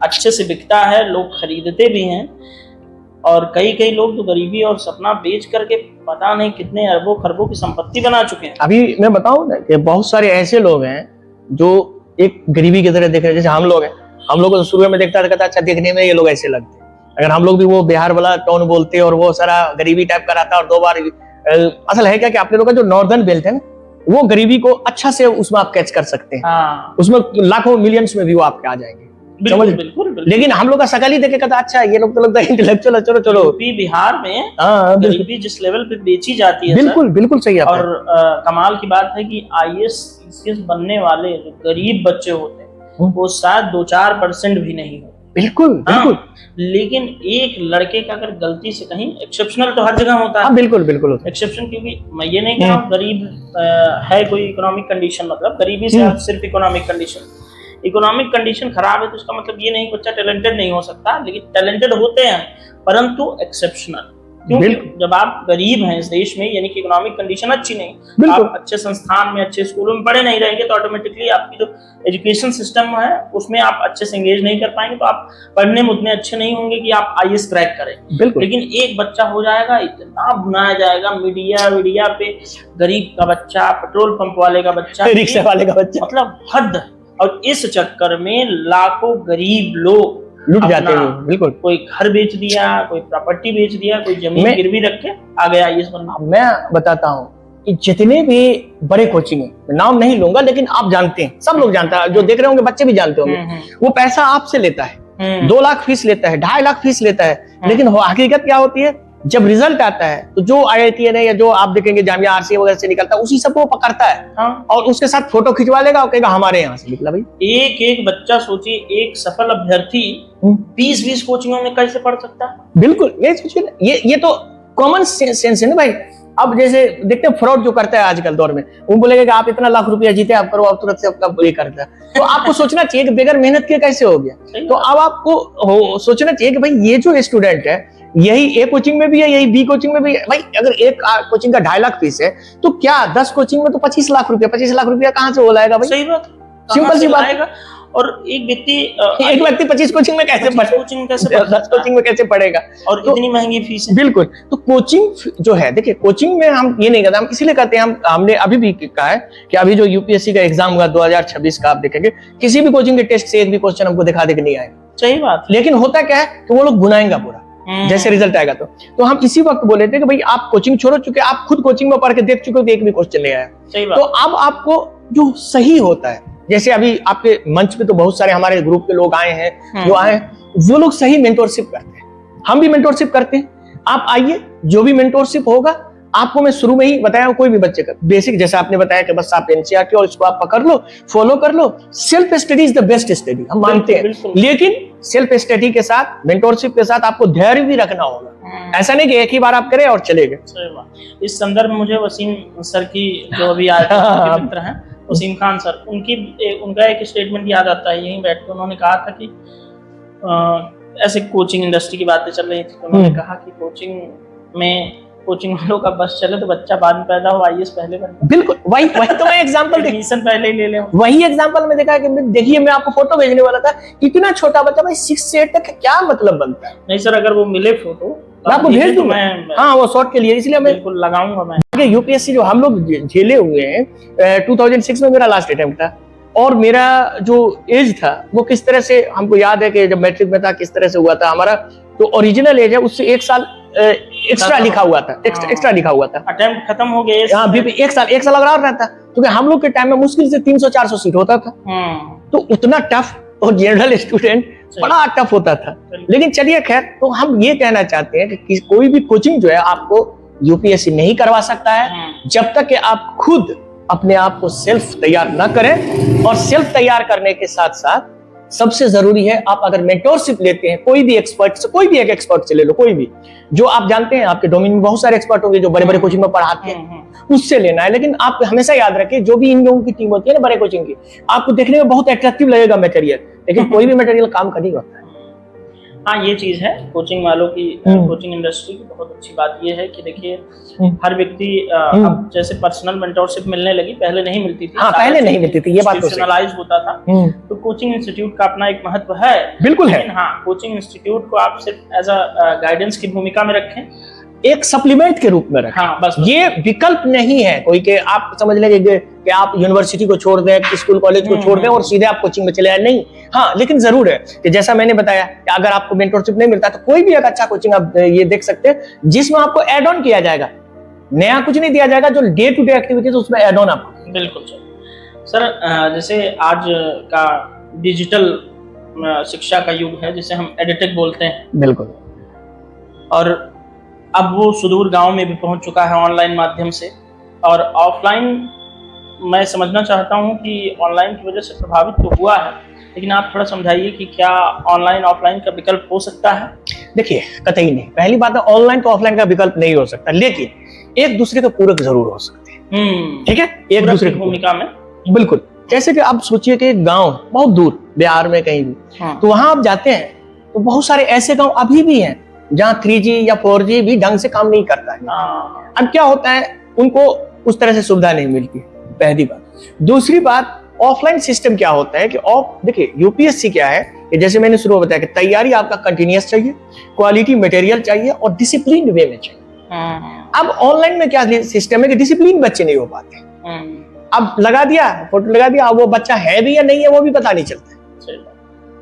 अच्छे से बिकता है, लोग खरीदते भी हैं। और कई कई लोग तो गरीबी और सपना बेच करके पता नहीं कितने अरबों खरबों की संपत्ति बना चुके हैं। अभी मैं बताऊं ना कि बहुत सारे ऐसे लोग हैं जो एक गरीबी की तरह देख रहे हैं। जैसे हम लोग हैं, हम लोग को शुरू में देखता था, अच्छा देखने में ये लोग ऐसे लगते, अगर हम लोग भी वो बिहार वाला टोन बोलते और वो सारा गरीबी टाइप का रहता और 2 बार असल है क्या कि अपने लोग का जो नॉर्दर्न बेल्ट है ना, वो गरीबी को अच्छा से उसमें आप कैच कर सकते हैं। हाँ। उसमें लाखों मिलियंस में व्यू आपके आ जाएंगे। बिल्कुल, बिल्कुल, बिल्कुल। लेकिन हम लोग का शकल ही देखे कहता अच्छा ये लोग तो लगता है इंटेलेक्चुअल है, चलो चलो। यूपी बिहार में गरीबी जिस लेवल पे बेची जाती है बिल्कुल बिल्कुल सही है। और कमाल की बात है कि IAS ICS बनने वाले जो गरीब बच्चे होते हैं वो शायद 2-4% भी नहीं होते। बिल्कुल बिल्कुल। लेकिन एक लड़के का अगर गलती से कहीं, एक्सेप्शनल तो हर जगह होता है, बिल्कुल बिल्कुल एक्सेप्शन, क्योंकि मैं ये नहीं कह रहा हूँ गरीब है कोई इकोनॉमिक कंडीशन, मतलब गरीबी से सिर्फ इकोनॉमिक कंडीशन, इकोनॉमिक कंडीशन खराब है तो इसका मतलब ये नहीं बच्चा टैलेंटेड नहीं हो सकता, लेकिन टैलेंटेड होते हैं परंतु एक्सेप्शनल। क्योंकि जब आप गरीब हैं इस देश में, यानी कि इकोनॉमिक कंडीशन अच्छी नहीं, आप अच्छे संस्थान में अच्छे स्कूलों में पढ़े नहीं रहेंगे तो ऑटोमेटिकली आपकी जो एजुकेशन सिस्टम है उसमें आप अच्छे से एंगेज नहीं कर पाएंगे, तो आप पढ़ने में उतने अच्छे नहीं होंगे कि आप IAS क्रैक करें। लेकिन एक बच्चा हो जाएगा, इतना भुनाया जाएगा मीडिया पे, गरीब का बच्चा, पेट्रोल पंप वाले का बच्चा, रिक्शा वाले का बच्चा, मतलब हद। और इस चक्कर में लाखों गरीब लोग लुट जाते हैं। बिल्कुल, कोई घर बेच दिया, कोई प्रॉपर्टी बेच दिया, कोई जमीन गिरवी रख के आ गया IAS बनना। मैं बताता हूँ कि जितने भी बड़े कोचिंग है, नाम नहीं लूंगा लेकिन आप जानते हैं, सब लोग जानते हैं, जो देख रहे होंगे बच्चे भी जानते होंगे, वो पैसा आपसे लेता है, 2 लाख फीस लेता है, 2.5 लाख फीस लेता है, लेकिन हकीकत क्या होती है, जब रिजल्ट आता है तो जो IITN है या जो आप देखेंगे जामिया RCA वगैरह से निकलता है, उसी सबको पकड़ता है और उसके साथ फोटो खिंचवा लेगा और कहेगा हमारे यहाँ से निकला। भाई एक बच्चा सोचिए, एक सफल अभ्यर्थी 20-20 कोचिंगों में कैसे पढ़ सकता है। बिल्कुल, ये सोचिए, ये तो कॉमन सेंस है ना भाई। अब जैसे देखते हैं फ्रॉड जो करता है आजकल दौर में, वो बोलेगा कि आप इतना लाख रुपया जीते, आप करो, आप तुरंत से आपका ये करता है। तो आपको सोचना चाहिए कि बगैर मेहनत के कैसे हो गया। तो अब आपको सोचना चाहिए कि भाई ये जो स्टूडेंट है, यही A कोचिंग में भी है, यही B कोचिंग में भी है। भाई अगर एक कोचिंग का 2.5 लाख फीस है तो क्या 10 कोचिंग में तो 25 लाख रुपया कहाँ से हो जाएगा भाई? सही बात, सिंपल सी बात है। और एक व्यक्ति 25 कोचिंग में कैसे 10 कोचिंग में कैसे पढ़ेगा? और तो इतनी महंगी फीस है। बिल्कुल। तो कोचिंग जो है, देखिए कोचिंग में हम ये नहीं कहते, हम इसीलिए कहते हैं, हमने अभी भी कहा है कि अभी जो UPSC का एग्जाम हुआ 2026 का, आप देखेंगे किसी भी कोचिंग के टेस्ट से एक भी क्वेश्चन हमको दिखा दे के नहीं आएगा। सही बात। लेकिन होता क्या है कि वो लोग बुनाएंगे पूरा जैसे रिजल्ट आएगा। तो हम इसी वक्त बोले थे कि भाई आप कोचिंग छोड़ चुके, आप खुद कोचिंग में पढ़ के देख चुके हो तो एक भी क्वेश्चन नहीं आया। तो अब आपको जो सही होता है, जैसे अभी आपके मंच पे तो बहुत सारे हमारे ग्रुप के लोग आए हैं, जो आए वो लोग सही मेंटोरशिप करते हैं, हम भी मेंटोरशिप करते हैं। आप आइए, जो भी मेंटोरशिप होगा आपको मैं शुरू में ही बताया, कोई भी बच्चे का बेसिक, जैसा आपने बताया कि बस आप NCERT और इसको आप पकड़ लो, फॉलो कर लो। Self study is the best study, हम मानते हैं, लेकिन सेल्फ स्टडी के साथ, मेंटोरशिप के साथ आपको धैर्य भी रखना होगा। ऐसा नहीं कि एक ही बार आप करें और चले गए। इस संदर्भ में मुझे वसीम सर की, जो अभी आए थे मित्र हैं, वसीम खान सर, उनका एक स्टेटमेंट याद आता है। यहीं बैठ के उन्होंने कहा था कि ऐसे कोचिंग इंडस्ट्री की बातें चल रही थी, उन्होंने कहा कि कोचिंग वालों का बस चले तो बच्चा बाद में पैदा हो, IAS पहले बने। बिल्कुल, वही तो मैं एग्जांपल एडमिशन पहले ही ले ले, वही एग्जांपल में देखा कि देखिए, मैं आपको फोटो भेजने वाला था, इतना छोटा बच्चा भाई 6 से 8 तक क्या मतलब बनता है। नहीं सर, अगर वो मिले फोटो मैं आपको भेज दूं, हाँ वो शॉर्ट के लिए, इसलिए मैं बिल्कुल लगाऊंगा। मैं UPSC जो हम लोग झेले हुए हैं, 2006 में मेरा लास्ट अटेम्प्ट था, और मेरा जो एज था वो किस तरह से हमको याद है कि जब मैट्रिक में था किस तरह से हुआ था हमारा, तो ओरिजिनल एज है उससे 1 साल एक्स्ट्रा लिखा हुआ था, एक्स्ट्रा लिखा हुआ था, अटेम्प्ट खत्म हो गया। हाँ, 1 साल अगर और रहता, क्योंकि हम लोग के टाइम में मुश्किल से 300-400 सीट होता था, तो उतना टफ, और जनरल स्टूडेंट बड़ा टफ होता था। लेकिन चलिए खैर, तो हम ये कहना चाहते हैं कि कोई भी कोचिंग जो है आपको UPSC नहीं करवा सकता है जब तक कि आप खुद अपने आप को सेल्फ तैयार ना करें। और सेल्फ तैयार करने के साथ साथ सबसे जरूरी है, आप अगर मेंटोरशिप लेते हैं कोई भी एक्सपर्ट से, कोई भी एक एक्सपर्ट से ले लो, कोई भी जो आप जानते हैं, आपके डोमेन में बहुत सारे एक्सपर्ट होंगे जो बड़े बड़े कोचिंग में पढ़ाते हैं, उससे लेना है। लेकिन आप हमेशा याद रखें, जो भी इन लोगों की टीम होती है ना बड़े कोचिंग की, आपको देखने में बहुत अट्रैक्टिव लगेगा मटेरियल, लेकिन कोई भी मटेरियल काम का नहीं होता है। हाँ, ये चीज है कोचिंग वालों की, कोचिंग इंडस्ट्री की बहुत अच्छी बात ये है कि देखिए हर व्यक्ति अब जैसे पर्सनल मेंटोरशिप मिलने लगी, पहले नहीं मिलती थी। हाँ, पहले नहीं मिलती थी, ये बात तो इंस्टीट्यूशनलाइज होता था। तो कोचिंग इंस्टीट्यूट का अपना एक महत्व है, बिल्कुल है। लेकिन हाँ, कोचिंग इंस्टीट्यूट को आप सिर्फ एज अ गाइडेंस की भूमिका में रखें, एक सप्लीमेंट के रूप में रखें। हाँ, बस। ये विकल्प नहीं है कोई कि आप समझ लेंगे कि आप यूनिवर्सिटी को छोड़ दें, स्कूल कॉलेज को छोड़ दें और सीधे आप कोचिंग में चले आए, नहीं। हाँ, लेकिन जरूर है कि जैसा मैंने बताया कि अगर आपको मेंटरशिप नहीं मिलता तो कोई भी एक अच्छा कोचिंग आप ये देख सकते हैं जिसमें आपको एड ऑन किया जाएगा, नया कुछ नहीं दिया जाएगा, जो डे टू डे एक्टिविटीज उसमें एड ऑन आपको। बिल्कुल सर, जैसे आज का डिजिटल शिक्षा का युग है जिसे हम एडिटेक बोलते हैं। बिल्कुल। और अब वो सुदूर गांव में भी पहुंच चुका है ऑनलाइन माध्यम से। और ऑफलाइन मैं समझना चाहता हूं कि ऑनलाइन की वजह से प्रभावित तो हुआ है, लेकिन आप थोड़ा समझाइए कि क्या ऑनलाइन ऑफलाइन का विकल्प हो सकता है? देखिए, कतई नहीं। पहली बात है, ऑनलाइन तो ऑफलाइन का विकल्प नहीं हो सकता, लेकिन एक दूसरे के पूरक जरूर हो सकते हैं। ठीक है, एक दूसरे की भूमिका में। बिल्कुल। जैसे कि आप सोचिए कि एक गांव बहुत दूर बिहार में कहीं भी, तो वहां आप जाते हैं तो बहुत सारे ऐसे गांव अभी भी हैं जहां 3G या 4G भी ढंग से काम नहीं करता है। अब क्या होता है, उनको उस तरह से सुविधा नहीं मिलती, पहली बात। दूसरी बात, ऑफलाइन सिस्टम क्या होता है कि देखिए यूपीएससी क्या है कि जैसे मैंने शुरू में बताया कि तैयारी आपका कंटिन्यूअस चाहिए, क्वालिटी मटेरियल चाहिए और डिसिप्लिन वे में चाहिए। अब ऑनलाइन में क्या सिस्टम है कि डिसिप्लिन बच्चे नहीं हो पाते। अब लगा दिया, फोटो लगा दिया, अब वो बच्चा है भी या नहीं है वो भी पता नहीं चलता।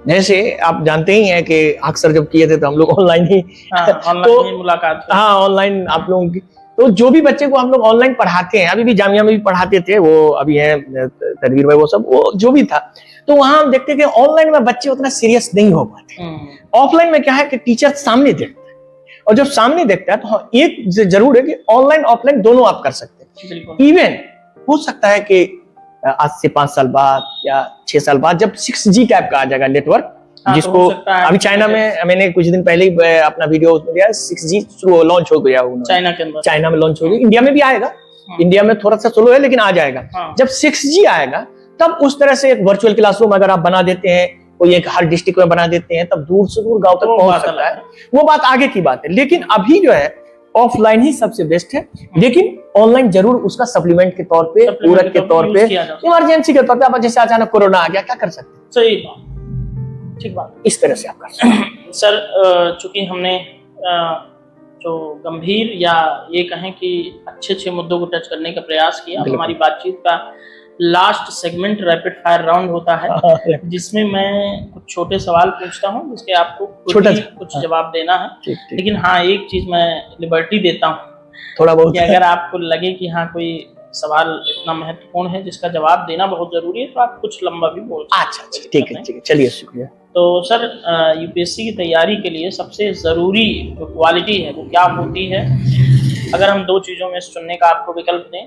जैसे आप जानते ही हैं कि अक्सर जब किए थे तो हम लोग ऑनलाइन ही, तो मुलाकात, हाँ ऑनलाइन आप लोगों की, तो जो भी बच्चे को हम लोग ऑनलाइन पढ़ाते हैं, अभी भी जामिया में भी पढ़ाते थे, वो अभी हैं तनवीर भाई, वो सब वो जो भी था, तो वहां हम देखते कि ऑनलाइन में बच्चे उतना सीरियस नहीं हो पाते। ऑफलाइन में क्या है कि टीचर सामने देखता है, और जब सामने देखता है तो हाँ, एक जरूर है कि ऑनलाइन ऑफलाइन दोनों आप कर सकते हैं। इवन हो सकता है कि आज से 5 साल बाद या 6 साल बाद जब 6G टाइप का आ जाएगा नेटवर्क, जिसको अभी चाइना में, मैंने कुछ दिन पहले ही अपना वीडियो उसमें दिया, 6G लॉन्च हो गया चाइना के अंदर, चाइना में लॉन्च हो गया, इंडिया में भी आएगा। इंडिया में थोड़ा सा स्लो है लेकिन आ जाएगा। जब 6G आएगा तब उस तरह से एक वर्चुअल क्लासरूम अगर आप बना देते हैं, कोई एक हर डिस्ट्रिक्ट में बना देते हैं, तब दूर से दूर गांव तक पहुंच सकता है। वो बात आगे की बात है, लेकिन अभी जो है ऑफलाइन ही सबसे बेस्ट है। लेकिन ऑनलाइन जरूर उसका सप्लीमेंट के तौर पे, पूरक के तौर पे, इमरजेंसी के तौर पे, आप जैसे अचानक कोरोना आ गया, क्या कर सकते हैं? सही बात, ठीक बात, इस तरह से आप कर सकते हैं। सर, चूंकि हमने जो गंभीर या ये कहें कि अच्छे मुद्दों को टच करने का प्रयास किया, हमारी बातचीत का last segment rapid fire round होता है, जिसमें मैं कुछ छोटे सवाल पूछता हूं जिसके आपको कुछ जवाब देना है। लेकिन हाँ, एक चीज मैं लिबर्टी देता हूँ थोड़ा बहुत कि अगर आपको लगे कि हाँ कोई सवाल इतना महत्वपूर्ण है जिसका जवाब देना बहुत जरूरी है, तो आप कुछ लंबा भी बोल सकते हैं। अच्छा, ठीक है, चलिए, शुक्रिया। तो सर, यूपीएससी की तैयारी के लिए सबसे जरूरी जो क्वालिटी है वो क्या होती है? अगर हम 2 चीजों में चुनने का आपको विकल्प दें,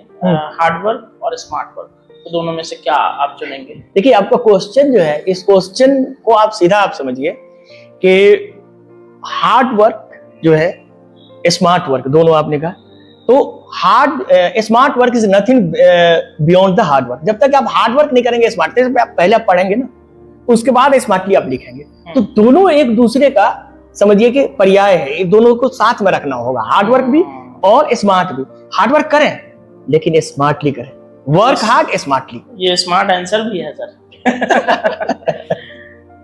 हार्ड वर्क और स्मार्ट वर्क, तो दोनों में से क्या आप चुनेंगे? देखिए, आपका क्वेश्चन जो है, इस क्वेश्चन को आप सीधा आप समझिए कि हार्ड वर्क जो है, स्मार्ट वर्क, दोनों आपने कहा, तो smart work is nothing beyond the hard work. जब तक आप हार्ड वर्क नहीं करेंगे, स्मार्ट पहले आप पढ़ेंगे ना, उसके बाद स्मार्टली आप लिखेंगे, तो दोनों एक दूसरे का समझिए कि पर्याय है, दोनों को साथ में रखना होगा, हार्ड वर्क भी और स्मार्ट भी। हार्ड वर्क करें लेकिन स्मार्टली करें, वर्क हार्ड स्मार्टली। ये स्मार्ट आंसर भी है सर।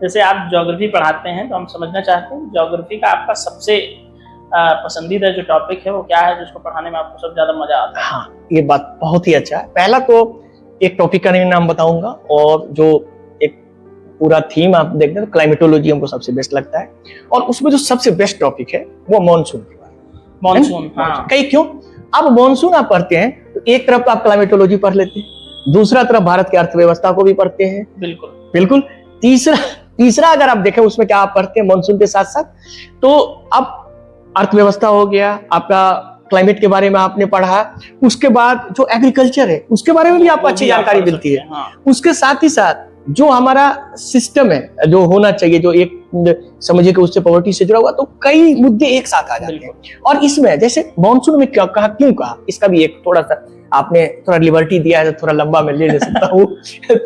जैसे आप ज्योग्राफी पढ़ाते हैं, तो हम समझना चाहते हैं ज्योग्राफी का आपका सबसे पसंदीदा जो टॉपिक है वो क्या है, जिसको पढ़ाने में आपको सबसे ज्यादा मजा आता है? हाँ, ये बात बहुत ही अच्छा है। पहला तो एक टॉपिक का नाम बताऊंगा, और जो एक पूरा थीम आप देखते हैं, क्लाइमेटोलॉजी हमको सबसे बेस्ट लगता है, और उसमें जो सबसे बेस्ट टॉपिक है वो मॉनसून के बारे में। मॉनसून, हाँ। कई क्यों? अब मॉनसून आप पढ़ते हैं तो एक तरफ तो आप क्लाइमेटोलॉजी पढ़ लेते हैं, दूसरा तरफ भारत की अर्थव्यवस्था को भी पढ़ते हैं। बिल्कुल। तीसरा अगर आप देखें उसमें क्या आप पढ़ते हैं मॉनसून के साथ साथ, तो अब अर्थव्यवस्था हो गया आपका, क्लाइमेट के बारे में आपने पढ़ा, उसके बाद जो एग्रीकल्चर है उसके बारे में भी आपको अच्छी जानकारी मिलती है। उसके साथ ही साथ जो हमारा सिस्टम है, जो होना चाहिए, जो एक समझिए कि उससे पॉवर्टी से जुड़ा हुआ, तो कई मुद्दे एक साथ आ जाते हैं। और इसमें जैसे मॉनसून में क्या कहा, क्यों कहा, इसका भी एक थोड़ा सा आपने थोड़ा लिबर्टी दिया है, तो थोड़ा लंबा मैं ले सकता हूँ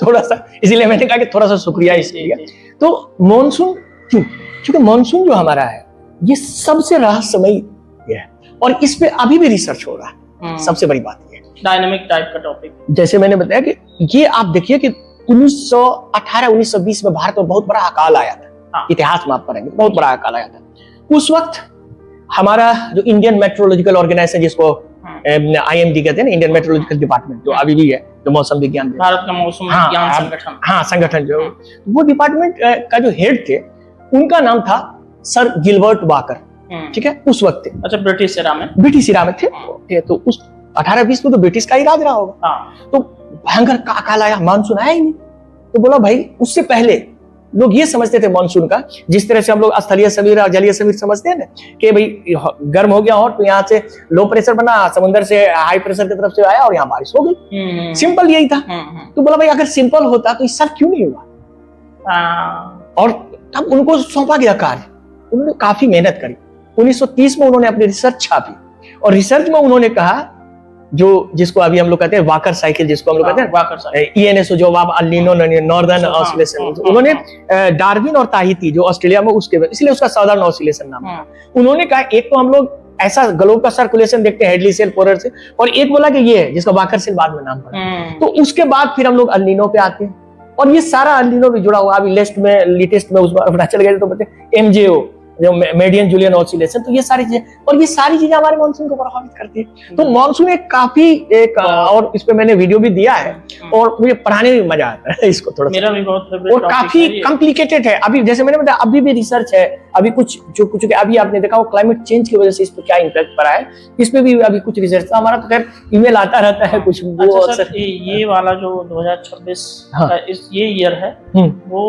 थोड़ा सा, इसलिए मैंने कहा कि थोड़ा सा शुक्रिया इसके लिए। तो मॉनसून क्यों? क्योंकि मानसून जो हमारा है ये सबसे रहस्यमयी है और इस पे अभी भी रिसर्च हो रहा है। सबसे बड़ी बात ये डायनामिक टाइप का टॉपिक, जैसे मैंने बताया कि ये आप देखिए कि 1918-1920 में भारत में बहुत बड़ा अकाल आया था। इतिहास में आप पढ़ेंगे बहुत बड़ा अकाल आया था। उस वक्त हमारा जो इंडियन मेट्रोलॉजिकल ऑर्गेनाइजेशन, जिसको IMD कहते हैं ना, इंडियन मेट्रोलॉजिकल डिपार्टमेंट, जो अभी भी है, जो मौसम विज्ञान, भारत का मौसम विज्ञान संगठन, संगठन जो वो डिपार्टमेंट का जो हेड थे उनका नाम था सर गिलबर्ट वाकर। ठीक है, उस वक्त थे। अच्छा, ब्रिटिश इरा में थे। तो उस 1820 में तो ब्रिटिश का ही राज रहा होगा। तो भयंकर अकाल आया, मानसून आया ही नहीं। तो बोला भाई, उससे पहले लोग ये समझते थे मानसून का, जिस तरह से हम लोग स्थलीय समीर और जलीय समीर समझते हैं ना, कि भाई गर्म हो गया और तो यहाँ से लो प्रेशर बना, समुद्र से हाई प्रेशर की तरफ से आया और यहाँ बारिश हो गई। सिंपल यही था। तो बोला भाई, अगर सिंपल होता तो इस साल क्यों नहीं हुआ? और तब उनको सौंपा गया कार्य। उन्होंने काफी मेहनत करी। 1930 में उन्होंने अपनी रिसर्च छापी और रिसर्च में उन्होंने कहा, जो जिसको अभी हम लोग कहते हैं वाकर साइकिल, जिसको हम लोग कहते हैं वाकर साइकिल, ENSO, जो अल्नीनो नॉर्दर्न ऑसिलेशन, उन्होंने डार्विन और ताहिती जो ऑस्ट्रेलिया में, उसके इसलिए उसका साउदर्न ऑसिलेशन नाम है। उन्होंने कहा एक तो हम लोग ऐसा ग्लोब का सर्कुलेशन देखते हैं हेडली सेल, पोलर से, और एक बोला कि ये है जिसका वाकर सेल बाद में नाम पड़ा। तो उसके बाद फिर हम लोग अल्नीनो पे आते हैं और ये सारा अल्नीनो भी जुड़ा हुआ। अभी लेटेस्ट में उसमें पता चल गया तो बोलते MJO, जो मेडियन जूलियन ऑसिलेशन। तो ये सारी चीजें, और ये सारी चीजें हमारे मानसून को प्रभावित करती है। तो मानसून और इस पे मैंने वीडियो भी दिया है और मुझे पढ़ाने में मजा आता है इसको थोड़ा। मेरा भी बहुत फेवरेट और काफी कॉम्प्लिकेटेड है। अभी जैसे मैंने बताया, अभी भी रिसर्च है। अभी कुछ अभी आपने देखा वो क्लाइमेट चेंज की वजह से इस पे क्या इम्पैक्ट पड़ा है, इस पे भी अभी कुछ रिसर्च। हमारा तो खैर ईमेल आता रहता है कुछ। अच्छा सर, ये वाला जो 2026 का ये ईयर है, वो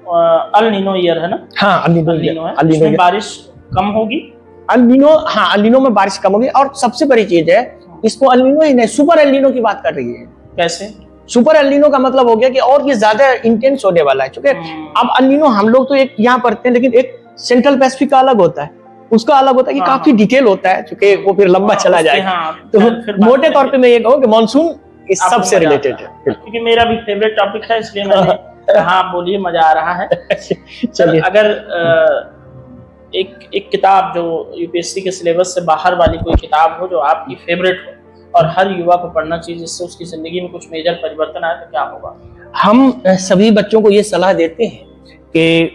अल नीनो ईयर है ना? हाँ, अल नीनो है। इसमें बारिश कम होगी। अल नीनो में बारिश कम होगी। और सबसे बड़ी चीज है, इसको अल नीनो ही नहीं, सुपर एल नीनो की बात कर रही है। कैसे? सुपर एल नीनो का मतलब हो गया कि और ये ज्यादा इंटेंस होने वाला है। क्योंकि अब अल नीनो हम लोग तो एक यहाँ पढ़ते हैं, लेकिन एक सेंट्रल पैसिफिक का अलग होता है, उसका अलग होता है कि काफी डिटेल होता है, क्योंकि वो फिर लंबा चला जाएगा। तो मोटे तौर पे मैं ये कहूँ कि मानसून इस सबसे रिलेटेड है, क्योंकि मेरा भी फेवरेट टॉपिक है, इसलिए मैंने हाँ बोलिए, मजा आ रहा है। चलिए, अगर एक किताब जो यूपीएससी के सिलेबस से बाहर वाली कोई किताब हो जो आपकी फेवरेट हो और हर युवा को पढ़ना चाहिए, जिससे उसकी जिंदगी में कुछ मेजर परिवर्तन आए, तो क्या होगा? हम सभी बच्चों को ये सलाह देते हैं कि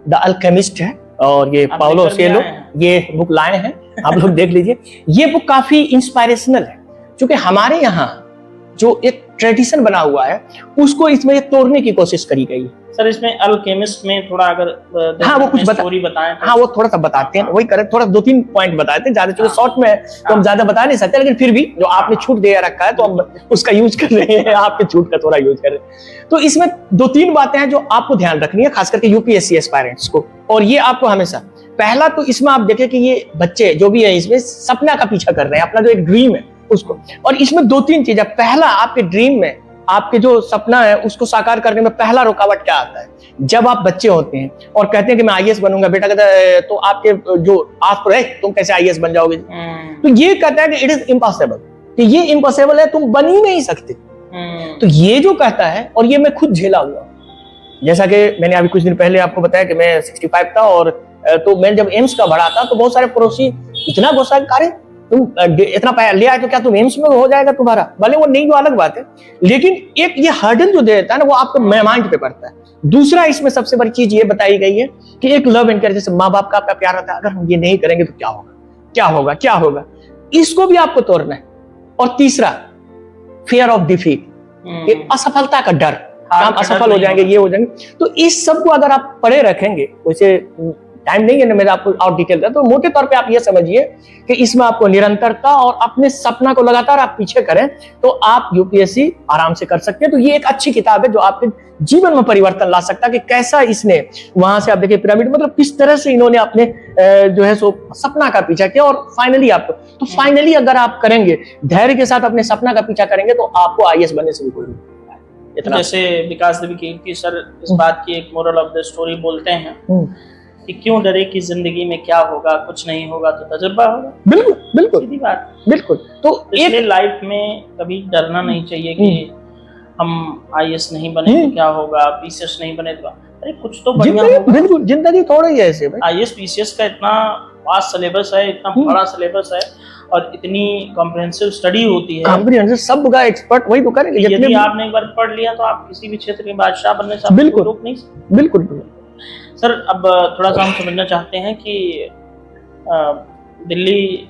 द अल्केमिस्ट है और ये पाउलो कोएल्हो, ये बुक लाए हैं, आप लोग देख लीजिए। ये बुक काफी इंस्पायरेशनल है, क्योंकि हमारे यहाँ जो एक ट्रेडिशन बना हुआ है उसको इसमें तोड़ने की कोशिश करी गई है। सर, इसमें अल्केमिस्ट में थोड़ा अगर वो कुछ स्टोरी बताएं तो। हाँ, वो थोड़ा सा बताते हैं, वही करें, थोड़ा 2-3 पॉइंट बताते हैं, ज्यादा चूंकि शॉर्ट में तो हम ज्यादा बता नहीं सकते, लेकिन फिर भी जो आपने छूट दे रखा है तो हम उसका यूज कर रहे हैं, आपके छूट का थोड़ा यूज कर रहे हैं। तो इसमें 2-3 बातें हैं जो आपको ध्यान रखनी है, खास करके यूपीएससी एस्पायरेंट्स को। और ये आपको हमेशा, पहला तो इसमें आप देखें कि ये बच्चे जो भी है इसमें सपना का पीछा कर रहे हैं, अपना जो एक ड्रीम है उसको। और इसमें 2-3 चीजें, पहला, आपके ड्रीम में, आपके जो सपना है उसको साकार करने में पहला रुकावट क्या आता है? जब आप बच्चे होते हैं और कहते हैं कि मैं IAS बनूंगा, बेटा कहता है, तो आपके जो आस पर है, तुम कैसे IAS बन जाओगे? तो ये कहता है कि इट इज इम्पॉसिबल, कि ये इम्पॉसिबल है, तुम बन ही नहीं सकते। तो ये जो कहता है, और ये मैं खुद झेला हुआ, जैसा कि मैंने अभी कुछ दिन पहले आपको बताया कि मैं 65 था, और तो मैं जब एम्स का भरा था तो बहुत सारे पड़ोसी इतना गुस्सा, अरे तुम इतना ले आए तो क्या तुम एम्स में हो जाएगा तुम्हारा? भले वो नहीं, जो अलग बात है, लेकिन एक ये हर्डल जो दे देता है ना, वो आपको माइंड पे पड़ता है। दूसरा, इसमें सबसे बड़ी चीज ये बताई गई है कि एक लव एंड केयर, जैसे माँ बाप का आपका प्यार होता है, अगर हम ये नहीं करेंगे तो क्या होगा, क्या होगा, क्या होगा, इसको भी आपको तोड़ना है। और तीसरा, फियर ऑफ डिफीट, असफलता का डर, हम असफल हो जाएंगे, ये हो जाएंगे। तो इस सब को अगर आप पढ़े रखेंगे, वैसे टाइम नहीं है ना मेरा आपको और डिटेल का, तो मोटे तौर पे आप ये समझिए कि इसमें आपको निरंतरता और अपने सपना को लगातार आप पीछे करें तो आप यूपीएससी आराम से कर सकते हैं। तो ये एक अच्छी किताब है जो आपके जीवन में परिवर्तन ला सकता है, कि कैसा इसने वहां से, आप देखिए पिरामिड, मतलब किस तरह से इन्होंने अपने जो है सो सपना का पीछा किया, और फाइनली आपको, तो फाइनली अगर आप करेंगे, धैर्य के साथ अपने सपना का पीछा करेंगे, तो आपको IAS बनने से भी कोई इतना। जैसे विकास देवी कीर्ति सर इस बात की एक मोरल ऑफ द स्टोरी बोलते हैं कि क्यों डरे कि जिंदगी में क्या होगा, कुछ नहीं होगा तो तजुर्बा होगा। बिल्कुल बिल्कुल, सीधी बात, बिल्कुल। तो इसलिए लाइफ में कभी डरना नहीं चाहिए कि हम IAS नहीं बने तो क्या होगा, PCS नहीं बने तो। अरे कुछ तो बढ़िया होगा। बिल्कुल, जिंदगी थोड़ा ही है ऐसे भाई। आईएएस पीसीएस का इतना वास्ट सिलेबस है, इतना बड़ा सिलेबस है और इतनी कॉम्प्रिहेंसिव स्टडी होती है। कॉम्प्रिहेंसिव, सब का एक्सपर्ट वही तो करेंगे। यदि आपने एक बार पढ़ लिया तो आप किसी भी क्षेत्र के बादशाह बनने से आपको रोक नहीं सकते। बिल्कुल। सर अब थोड़ा सा हम समझना चाहते हैं कि दिल्ली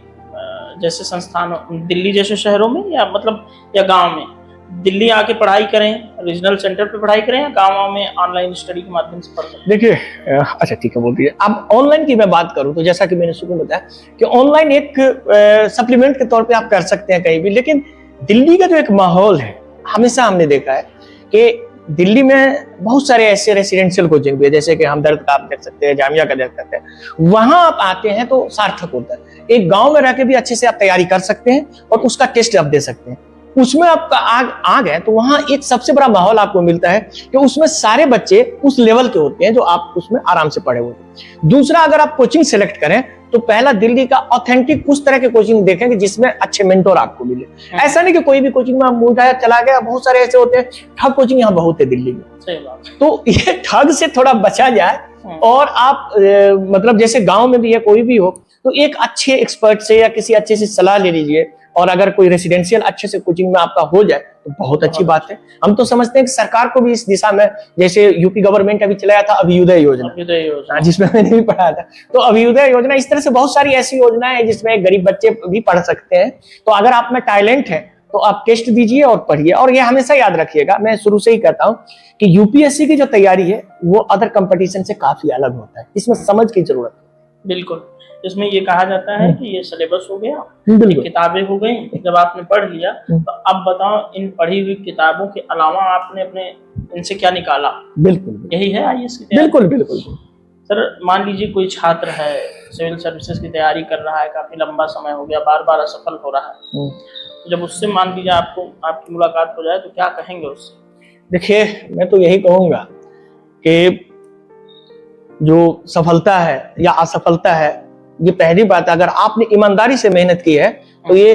जैसे संस्थान, दिल्ली जैसे शहरों में या गांव में दिल्ली आके पढ़ाई करें, रीजनल सेंटर पे पढ़ाई करें, या गाँव में ऑनलाइन स्टडी के माध्यम से पढ़ सकते हैं? देखिए, अच्छा ठीक है, बोल दीजिए। अब ऑनलाइन की मैं बात करूं तो जैसा कि मैंने शुरू में बताया कि ऑनलाइन एक सप्लीमेंट के तौर पे आप कर सकते हैं कहीं भी, लेकिन दिल्ली का जो एक माहौल है, हमेशा हमने देखा है कि दिल्ली में बहुत सारे ऐसे रेसिडेंशियल कोचिंग भी है, जैसे कि हमदर्द का आप देख सकते हैं, जामिया का देख सकते हैं। वहां आप आते हैं तो सार्थक होता है। एक गांव में रह के भी अच्छे से आप तैयारी कर सकते हैं और उसका टेस्ट आप दे सकते हैं। उसमें आप आ गए तो वहां एक सबसे बड़ा माहौल आपको मिलता है कि उसमें सारे बच्चे उस लेवल के होते हैं जो आप उसमें आराम से पढ़े हुए हैं। दूसरा, अगर आप कोचिंग सेलेक्ट करें तो पहला दिल्ली का ऑथेंटिक उस तरह के कोचिंग देखेंगे जिसमें अच्छे मेंटोर आपको मिले। ऐसा नहीं कि कोई भी कोचिंग में आप उठाया चला गया, बहुत सारे ऐसे होते हैं। ठग कोचिंग यहाँ बहुत है दिल्ली में। सही बात। तो ये ठग से थोड़ा बचा जाए और आप मतलब जैसे गांव में भी है, कोई भी हो, तो एक अच्छे एक्सपर्ट से या किसी अच्छे से सलाह ले लीजिए। और अगर कोई रेसिडेंशियल अच्छे से कोचिंग में आपका हो जाए तो बहुत अच्छी बात है। हम तो समझते हैं कि सरकार को भी इस दिशा में, जैसे यूपी गवर्नमेंट अभी चलाया था अभ्युदय योजना, जिसमें मैंने भी पढ़ा था, तो अभ्युदय योजना, इस तरह से बहुत सारी ऐसी योजनाएं हैं जिसमें गरीब बच्चे भी पढ़ सकते हैं। तो अगर आप में टैलेंट है तो आप टेस्ट दीजिए और पढ़िए। और ये हमेशा याद रखिएगा, मैं शुरू से ही कहता हूँ कि यूपीएससी की जो तैयारी है वो अदर कंपटीशन से काफी अलग होता है। इसमें समझ की जरूरत है। बिल्कुल। इसमें ये कहा जाता है कि ये सिलेबस हो गया, ये किताबें हो गई, जब आपने पढ़ लिया तो अब बताओ इन पढ़ी हुई किताबों के अलावा आपने अपने इनसे क्या निकाला। बिल्कुल, यही है आईएएस की तैयारी। बिल्कुल। सर मान लीजिए कोई छात्र है, सिविल सर्विसेज की तैयारी कर रहा है, काफी लंबा समय हो गया, बार बार असफल हो रहा है, तो जब उससे मान लीजिए आपकी मुलाकात हो जाए तो क्या कहेंगे उससे? देखिए, मैं तो यही कहूंगा कि जो सफलता है या असफलता है, ये पहली बात, अगर आपने ईमानदारी से मेहनत की है तो ये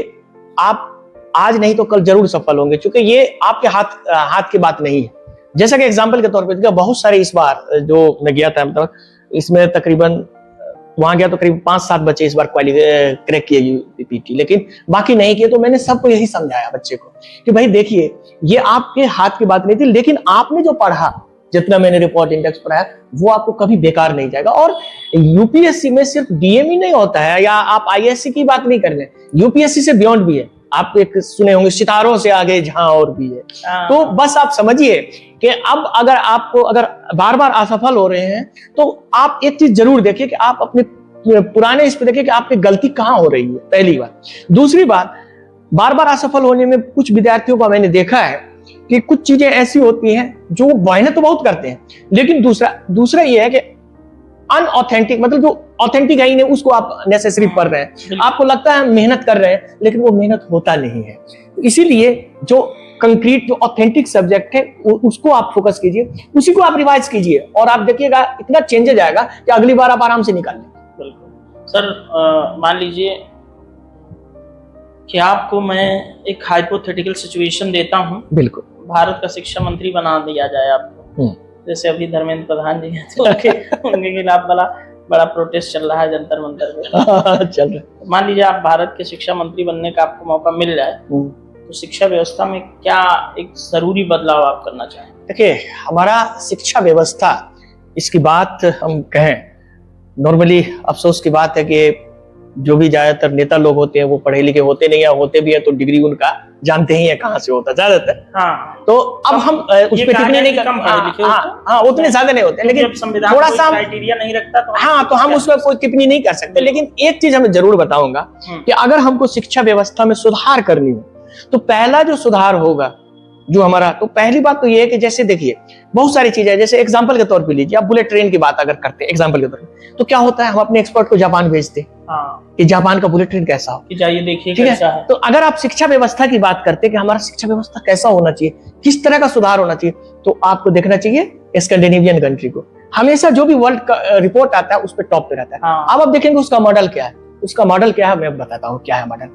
आप आज नहीं तो कल जरूर सफल होंगे, क्योंकि ये आपके हाथ की बात नहीं है। जैसा कि एग्जांपल के तौर पे बहुत सारे, इस बार जो मैं गया था, मतलब इसमें तकरीबन वहां गया तो करीब 5-7 बच्चे इस बार क्रैक किए यूपीपीटी, लेकिन बाकी नहीं किए। तो मैंने सबको यही समझाया बच्चे को कि भाई देखिए, ये आपके हाथ की बात नहीं थी, लेकिन आपने जो पढ़ा, जितना मैंने रिपोर्ट इंडेक्स पढ़ाया, वो आपको कभी बेकार नहीं जाएगा। और यूपीएससी में सिर्फ डीएम ही नहीं होता है, या आप आईएएससी की बात नहीं कर रहे, यूपीएससी से बियॉन्ड भी है। आप एक सुने होंगे, सितारों से आगे जहां और भी है। तो बस आप समझिए कि अब अगर बार बार असफल हो रहे हैं तो आप एक चीज जरूर देखिए कि आप अपने पुराने इस पे देखिए कि आपकी गलती कहां हो रही है, पहली बात। दूसरी बात, बार बार असफल होने में कुछ विद्यार्थियों को मैंने देखा है कि कुछ चीजें ऐसी होती हैं जो मेहनत तो बहुत करते हैं, लेकिन दूसरा ये है कि अनऑथेंटिक, मतलब जो ऑथेंटिक है ही नहीं, उसको आप नेसेसरी पढ़ रहे हैं। आपको लगता है मेहनत कर रहे हैं, लेकिन वो मेहनत होता नहीं है। इसीलिए जो कंक्रीट, जो ऑथेंटिक सब्जेक्ट है, उसको आप फोकस कीजिए, उसी को आप रिवाइज कीजिए, और आप देखिएगा इतना चेंजेस आएगा कि अगली बार आप आराम से निकाल लेंगे। बिल्कुल। सर मान लीजिए कि आपको मैं एक हाइपोथेटिकल सिचुएशन देता हूँ, बिल्कुल, भारत का शिक्षा मंत्री बना दिया जाए आपको, जैसे अभी धर्मेंद्र प्रधान जी हैं, तो उनके खिलाफ बड़ा प्रोटेस्ट चल रहा है जंतर मंतर पे चल रहा है। मान लीजिए आप भारत के शिक्षा मंत्री बनने का आपको मौका मिल जाए, तो शिक्षा व्यवस्था में क्या एक जरूरी बदलाव आप करना चाहें? देखिए, हमारा शिक्षा व्यवस्था, इसकी बात हम कहें, नॉर्मली अफसोस की बात है कि जो भी ज्यादातर नेता लोग होते हैं वो पढ़े लिखे होते नहीं, या होते भी है तो डिग्री उनका जानते ही है कहाँ से होता ज्यादातर। हाँ, तो अब हम उस पर टिप्पणी नहीं कर, हाँ, उतने ज्यादा नहीं होते, लेकिन थोड़ा सा क्राइटेरिया नहीं रखता तो हाँ, तो हम उसमें कोई टिप्पणी नहीं कर सकते। लेकिन एक चीज हमें जरूर बताऊंगा कि अगर हमको शिक्षा व्यवस्था में सुधार करनी हो तो पहला जो सुधार होगा जो हमारा, तो पहली बात तो ये है कि जैसे देखिए, बहुत सारी चीजें, जैसे एग्जांपल के तौर पे लीजिए, आप बुलेट ट्रेन की बात अगर करते हैं एग्जांपल के तौर पे, तो क्या होता है, हम अपने एक्सपर्ट को जापान भेजते हैं कि जापान का बुलेट ट्रेन कैसा हो, कि जाइए देखिए ठीक है। तो अगर आप शिक्षा व्यवस्था की बात करते हैं कि हमारा शिक्षा व्यवस्था कैसा होना चाहिए, किस तरह का सुधार होना चाहिए, तो आपको देखना चाहिए स्कैंडिनेवियन कंट्री को। हमेशा जो भी वर्ल्ड का रिपोर्ट आता है उस पर टॉप पे रहता है। अब आप देखेंगे उसका मॉडल क्या है, मैं बताता हूँ क्या है मॉडल।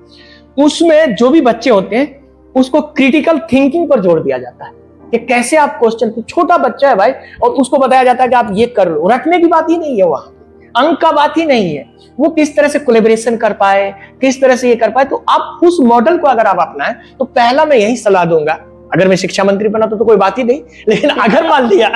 उसमें जो भी बच्चे होते हैं उसको क्रिटिकल थिंकिंग पर जोर दिया जाता है। कि कैसे आप क्वेश्चन, छोटा बच्चा है भाई और उसको बताया जाता है कि आप ये कर लो, रटने की बात ही नहीं है, वहां अंक का बात ही नहीं है, वो किस तरह से कोलैबोरेशन कर पाए, किस तरह से ये कर पाए। तो आप उस मॉडल को अगर आप अपनाएं तो पहला मैं यही सलाह दूंगा, अगर मैं शिक्षा मंत्री बना तो कोई बात ही नहीं, लेकिन अगर मान लिया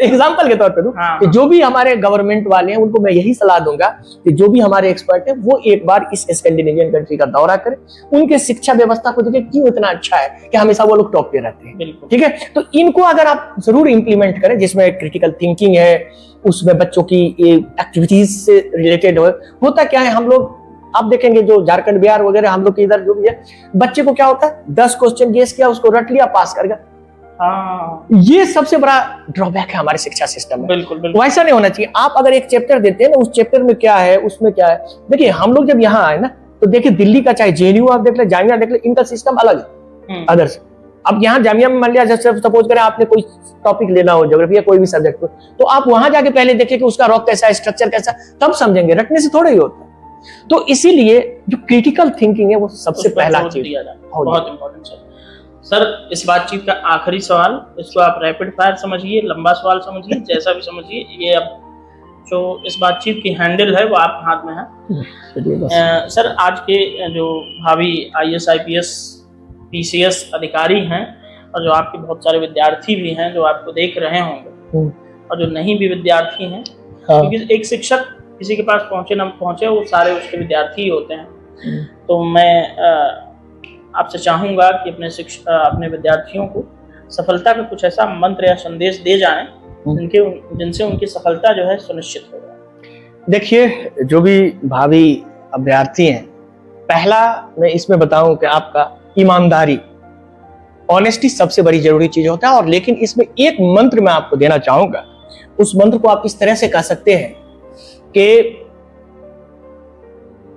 एग्जाम्पल के तौर पे दूं कि जो भी हमारे गवर्नमेंट वाले हैं उनको मैं यही सलाह दूंगा कि जो भी हमारे एक्सपर्ट है वो एक बार इस स्कैंडिनेवियन कंट्री का दौरा करें, उनके शिक्षा व्यवस्था को देखें क्यों इतना अच्छा है कि हमेशा वो लोग टॉप पे रहते हैं। ठीक है, तो इनको अगर आप जरूर इंप्लीमेंट करें, जिसमें क्रिटिकल थिंकिंग है, उसमें बच्चों की एक्टिविटीज से रिलेटेड होता क्या है, हम लोग आप देखेंगे जो झारखंड बिहार वगैरह हम लोग के इधर जो भी है, बच्चे को क्या होता है 10 क्वेश्चन गेस किया, उसको रट लिया, पास कर गया। ये सबसे बड़ा ड्रॉबैक है हमारे शिक्षा सिस्टम में। बिल्कुल बिल्कुल वैसा नहीं होना चाहिए। आप अगर एक चैप्टर देते हैं ना, उस चैप्टर में क्या है, उसमें क्या है, देखिए हम लोग जब यहाँ आए ना तो देखिए दिल्ली का चाहे जेएनयू आप देख ले, जामिया देख ले, इनका सिस्टम अलग है अदर से। अब यहाँ जामिया में मान लिया जैसे सपोज करें आपने कोई टॉपिक लेना हो, ज्योग्राफी या कोई भी सब्जेक्ट, तो आप वहां जाके पहले देखिए कि उसका रॉक कैसा है, स्ट्रक्चर कैसा, तब समझेंगे, रटने से थोड़ा ही होता है। तो इसीलिए जो क्रिटिकल थिंकिंग है वो सबसे पहला चीज बहुत इंपॉर्टेंट है। सर इस बातचीत का आखिरी सवाल, इसको आप रैपिड फायर समझिए, लंबा सवाल समझिए, जैसा भी समझिए, ये अब जो इस बातचीत की हैंडल है वो आपके हाथ में है। सर आज के जो भावी IAS IPS PCS अधिकारी हैं और जो आपके बहुत सारे विद्यार्थी भी हैं जो आपको देख रहे होंगे और जो नहीं भी विद्यार्थी हैं, क्योंकि एक शिक्षक किसी के पास पहुंचे ना पहुंचे वो सारे उसके विद्यार्थी ही होते हैं। तो मैं आपसे चाहूंगा कि अपने विद्यार्थियों को सफलता का कुछ ऐसा मंत्र या संदेश दे जाएं जिनसे उनकी सफलता जो है सुनिश्चित हो जाए। देखिए जो भी भावी अभ्यर्थी हैं, पहला मैं इसमें बताऊं कि आपका ईमानदारी, ऑनेस्टी सबसे बड़ी जरूरी चीज होता है। और लेकिन इसमें एक मंत्र मैं आपको देना चाहूंगा, उस मंत्र को आप इस तरह से कह सकते हैं कि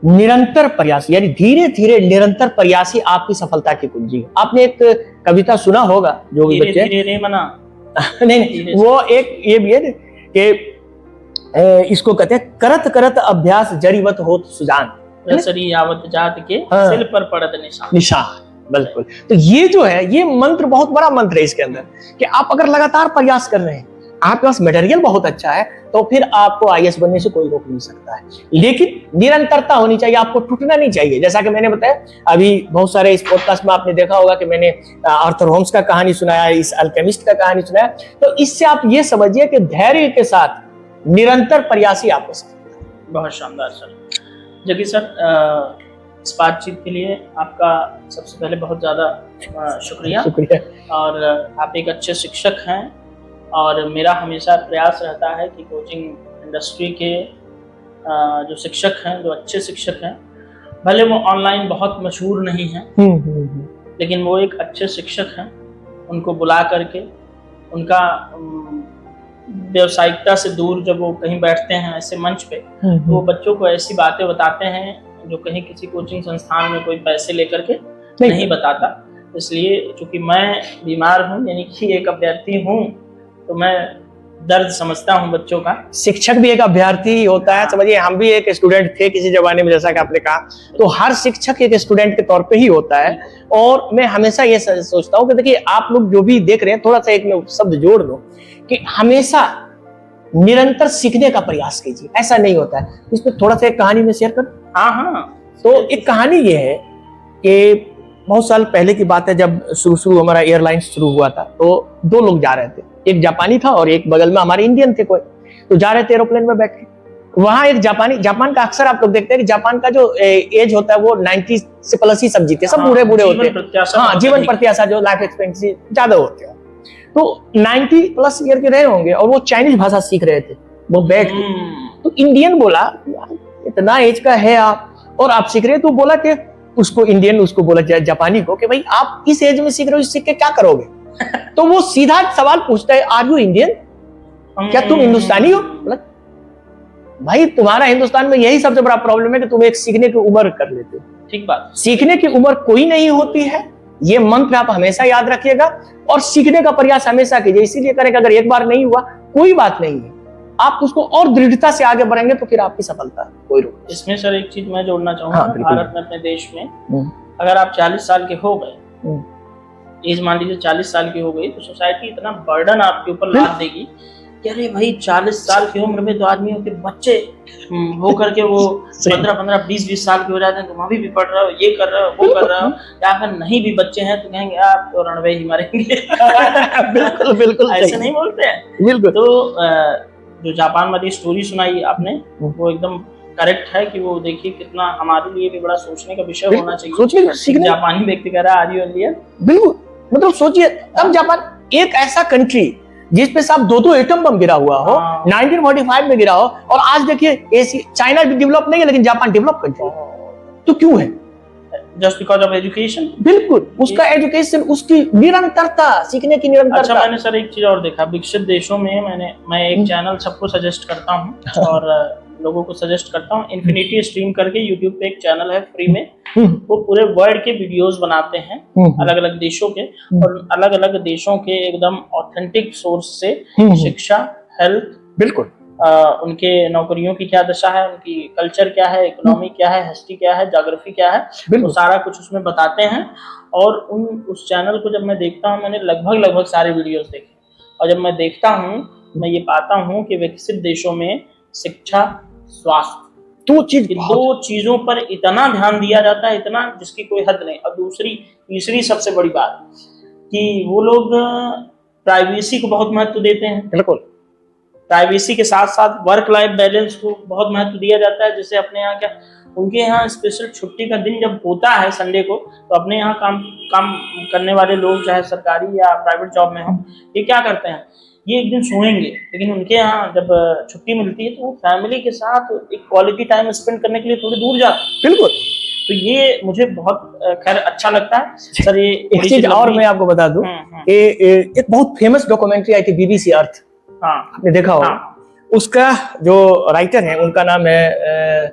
निरंतर प्रयास, यानी धीरे धीरे निरंतर प्रयास ही आपकी सफलता की कुंजी है। आपने एक कविता सुना होगा, जो भी बच्चे नहीं, वो एक ये भी है कि इसको कहते हैं करत करत अभ्यास जरीवत होत सुजान, रसरी यावत जात के सिर पर पड़त निशान। बिल्कुल, तो ये जो है ये मंत्र बहुत बड़ा मंत्र है इसके अंदर, कि आप अगर लगातार प्रयास कर रहे हैं, आपके पास मटेरियल बहुत अच्छा है, तो फिर आपको IAS बनने से कोई रोक नहीं सकता है। लेकिन निरंतरता होनी चाहिए, आपको टूटना नहीं चाहिए। जैसा कि मैंने बताया अभी बहुत सारे इस पॉडकास्ट में आपने देखा होगा कि मैंने आर्थर होम्स का कहानी सुनाया, इस अल्केमिस्ट का कहानी सुनाया, तो इससे आप ये समझिए कि धैर्य के साथ निरंतर प्रयास ही आपको सकता है। बहुत शानदार सर। जबकि सर इस बातचीत के लिए आपका सबसे पहले बहुत ज्यादा शुक्रिया। और आप एक अच्छे शिक्षक हैं और मेरा हमेशा प्रयास रहता है कि कोचिंग इंडस्ट्री के जो शिक्षक हैं, जो अच्छे शिक्षक हैं, भले वो ऑनलाइन बहुत मशहूर नहीं हैं, लेकिन वो एक अच्छे शिक्षक हैं, उनको बुला करके उनका व्यावसायिकता से दूर जब वो कहीं बैठते हैं ऐसे मंच पे, तो वो बच्चों को ऐसी बातें बताते हैं जो कहीं किसी कोचिंग संस्थान में कोई पैसे लेकर के नहीं बताता। इसलिए चूंकि मैं बीमार हूँ, यानी कि एक अभ्यर्थी हूँ, तो मैं दर्द समझता हूँ बच्चों का। शिक्षक भी एक अभ्यर्थी ही होता है, समझिए हम भी एक स्टूडेंट थे किसी जमाने में, जैसा कि आपने कहा, तो हर शिक्षक एक स्टूडेंट के तौर पे ही होता है। और मैं हमेशा ये सोचता हूँ कि देखिए आप लोग जो भी देख रहे हैं, थोड़ा सा एक में शब्द जोड़ दो कि हमेशा निरंतर सीखने का प्रयास कीजिए। ऐसा नहीं होता है, इसमें थोड़ा सा एक कहानी में शेयर कर। हाँ, तो एक कहानी ये है कि बहुत साल पहले की बात है, जब शुरू हमारा एयरलाइन शुरू हुआ था, तो 2 लोग जा रहे थे, एक जापानी था और एक बगल में हमारे इंडियन थे कोई, तो जा रहे थे एरोप्लेन में बैठ के। वहां एक जापान का अक्सर आप लोग देखते हैं कि जापान का जो एज होता है वो 90 से प्लस ही सब जीते, सब बूढ़े बूढ़े होते हैं। हाँ, जीवन प्रत्याशा जो लाइफ एक्सपेक्टेंसी ज्यादा होते हैं, तो 90 प्लस ईयर के रहे होंगे और वो चाइनीज भाषा सीख रहे थे वो बैठ के। तो इंडियन बोला इतना एज का है आप और आप सीख रहे हैं, तो बोला कि उसको बोला जापानी को कि भाई आप इस एज में सीख रहे हो, सीख के क्या करोगे? तो वो सीधा सवाल पूछता है, आर यू इंडियन? क्या तुम हिंदुस्तानी हो? भाई तुम्हारा हिंदुस्तान में यही सबसे बड़ा प्रॉब्लम है कि तुम एक सीखने की उम्र कर लेते हो। ठीक बात, सीखने की उम्र कोई नहीं होती है, ये मंत्र आप हमेशा याद रखिएगा और सीखने का प्रयास हमेशा कीजिए। इसीलिए करें कि अगर एक बार नहीं हुआ कोई बात नहीं है, आप उसको और दृढ़ता से आगे बढ़ेंगे तो फिर आपकी सफलता कोई रोक। इसमें सर एक चीज मैं जोड़ना चाहूंगा, भारत में, अपने देश में अगर आप 40 साल के हो गए एज मान लीजिए 40 साल की हो गई तो सोसाइटी इतना बर्डन आपके ऊपर लाद देगी कि अरे भाई 40 साल की उम्र में तो आदमियों के बच्चे हो करके वो 15-15 20-20 साल के हो जाते हैं, तुम अभी भी पढ़ रहे हो, ये कर रहे हो, वो कर रहे हो, या अगर नहीं भी बच्चे हैं तो कहेंगे आप तो रणवे ही मरेंगे। बिल्कुल बिल्कुल ऐसे नहीं बोलते हैं। बिल्कुल। तो जो जापान वाली स्टोरी सुनाई आपने वो एकदम करेक्ट है कि वो देखिए कितना हमारे लिए भी बड़ा सोचने का विषय होना चाहिए। सोचने सीखने जापानी व्यक्ति कह रहा है आर यू इंडियन। बिल्कुल, मतलब सोचिए तब जापान एक ऐसा कंट्री जिसपे साहब 2 एटम बम गिरा हुआ हो, 1945 में गिरा हो, और आज देखिए चाइना भी डेवलप नहीं है लेकिन जापान डेवलप कंट्री। तो क्यों है? Just because of education. बिल्कुल, उसका एजुकेशन, उसकी निरंतरता, सीखने की निरंतरता। अच्छा, मैंने सर एक चीज और देखा विकसित देशों में, मैं एक चैनल सबको सजेस्ट करता हूँ और लोगों को सजेस्ट करता हूँ, इन्फिनिटी स्ट्रीम करके यूट्यूब पे एक चैनल है फ्री में, वो पूरे वर्ल्ड के वीडियोस बनाते हैं अलग अलग देशों के, और अलग अलग देशों के एकदम ऑथेंटिक सोर्स से शिक्षा, हेल्थ, बिल्कुल उनके नौकरियों की क्या दशा है, उनकी कल्चर क्या है, इकोनॉमी क्या है, हिस्ट्री क्या है, ज्योग्राफी क्या है, वो सारा कुछ उसमें बताते हैं। और उस चैनल को जब मैं देखता हूँ, मैंने लगभग सारे वीडियोस देखे, और जब मैं देखता हूँ मैं ये पाता हूँ कि विकसित देशों में शिक्षा, स्वास्थ्य, दो चीजों पर इतना ध्यान दिया जाता है, इतना जिसकी कोई हद नहीं। और तीसरी सबसे बड़ी बात कि वो लोग प्राइवेसी को बहुत महत्व देते हैं। बिल्कुल, प्राइवेसी के साथ साथ वर्क लाइफ बैलेंस को बहुत महत्व दिया जाता है। जैसे अपने यहाँ क्या, उनके यहाँ स्पेशल छुट्टी का दिन जब होता है संडे को, तो अपने यहाँ काम करने वाले लोग चाहे सरकारी या प्राइवेट जॉब में हो, ये क्या करते हैं, ये एक दिन सोएंगे, लेकिन उनके यहाँ जब छुट्टी मिलती है तो वो फैमिली के साथ एक क्वालिटी टाइम स्पेंड करने के लिए थोड़ी दूर जाते हैं। बिल्कुल, तो ये मुझे बहुत खैर अच्छा लगता है सर। ये एक चीज और मैं आपको बता दूं, एक बहुत फेमस डॉक्यूमेंट्री आई थी बीबीसी अर्थ, आपने देखा होगा। उसका जो राइटर है उनका नाम है,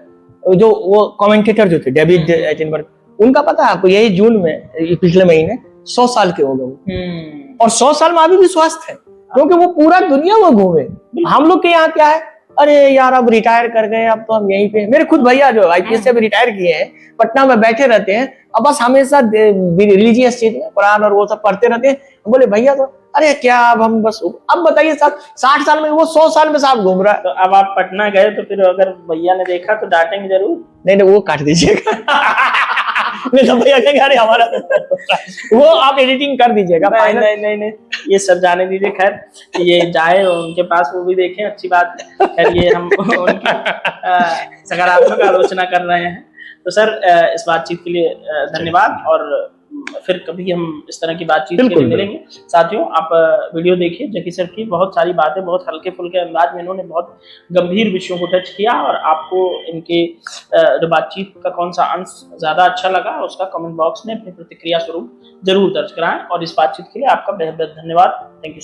जो वो कमेंटेटर जो थे डेविड एटनबर्ग, उनका पता है आपको, यही जून में पिछले महीने 100 साल के हो गए, और 100 साल में अभी भी स्वस्थ है, क्योंकि वो पूरा दुनिया वो घूमे। हम लोग के यहाँ क्या है, अरे यार अब रिटायर कर गए, अब तो हम यहीं पे, मेरे खुद भैया जो आईपीएस से भी रिटायर किए हैं, पटना में बैठे रहते हैं, अब बस हमेशा रिलीजियस चीज में कुरान और वो सब पढ़ते रहते हैं। बोले भैया तो अरे क्या अब हम बस, अब बताइए 60 साल में, वो 100 साल में साहब घूम रहा है। तो अब आप पटना गए तो फिर अगर भैया ने देखा तो डांटेंगे जरूर? नहीं, वो काट दीजिएगा। नहीं तो भैया कहेंगे अरे हमारा वो आप एडिटिंग कर दीजिएगा। नहीं, ये सब जाने दीजिए, खैर ये जाए उनके पास, वो भी देखें, अच्छी बात है। खैर ये हम उनकी सकारात्मक आलोचना कर रहे हैं। तो सर इस बातचीत के लिए धन्यवाद, और फिर कभी हम इस तरह की बातचीत के लिए मिलेंगे। साथियों, आप वीडियो देखिए जकी सर की, बहुत सारी बातें बहुत हल्के फुल्के अंदाज में इन्होंने बहुत गंभीर विषयों को टच किया, और आपको इनके जो बातचीत का कौन सा अंश ज्यादा अच्छा लगा उसका कमेंट बॉक्स में अपनी प्रतिक्रिया स्वरूप जरूर दर्ज कराएं। और इस बातचीत के लिए आपका बेहद बेहद धन्यवाद। Thank you.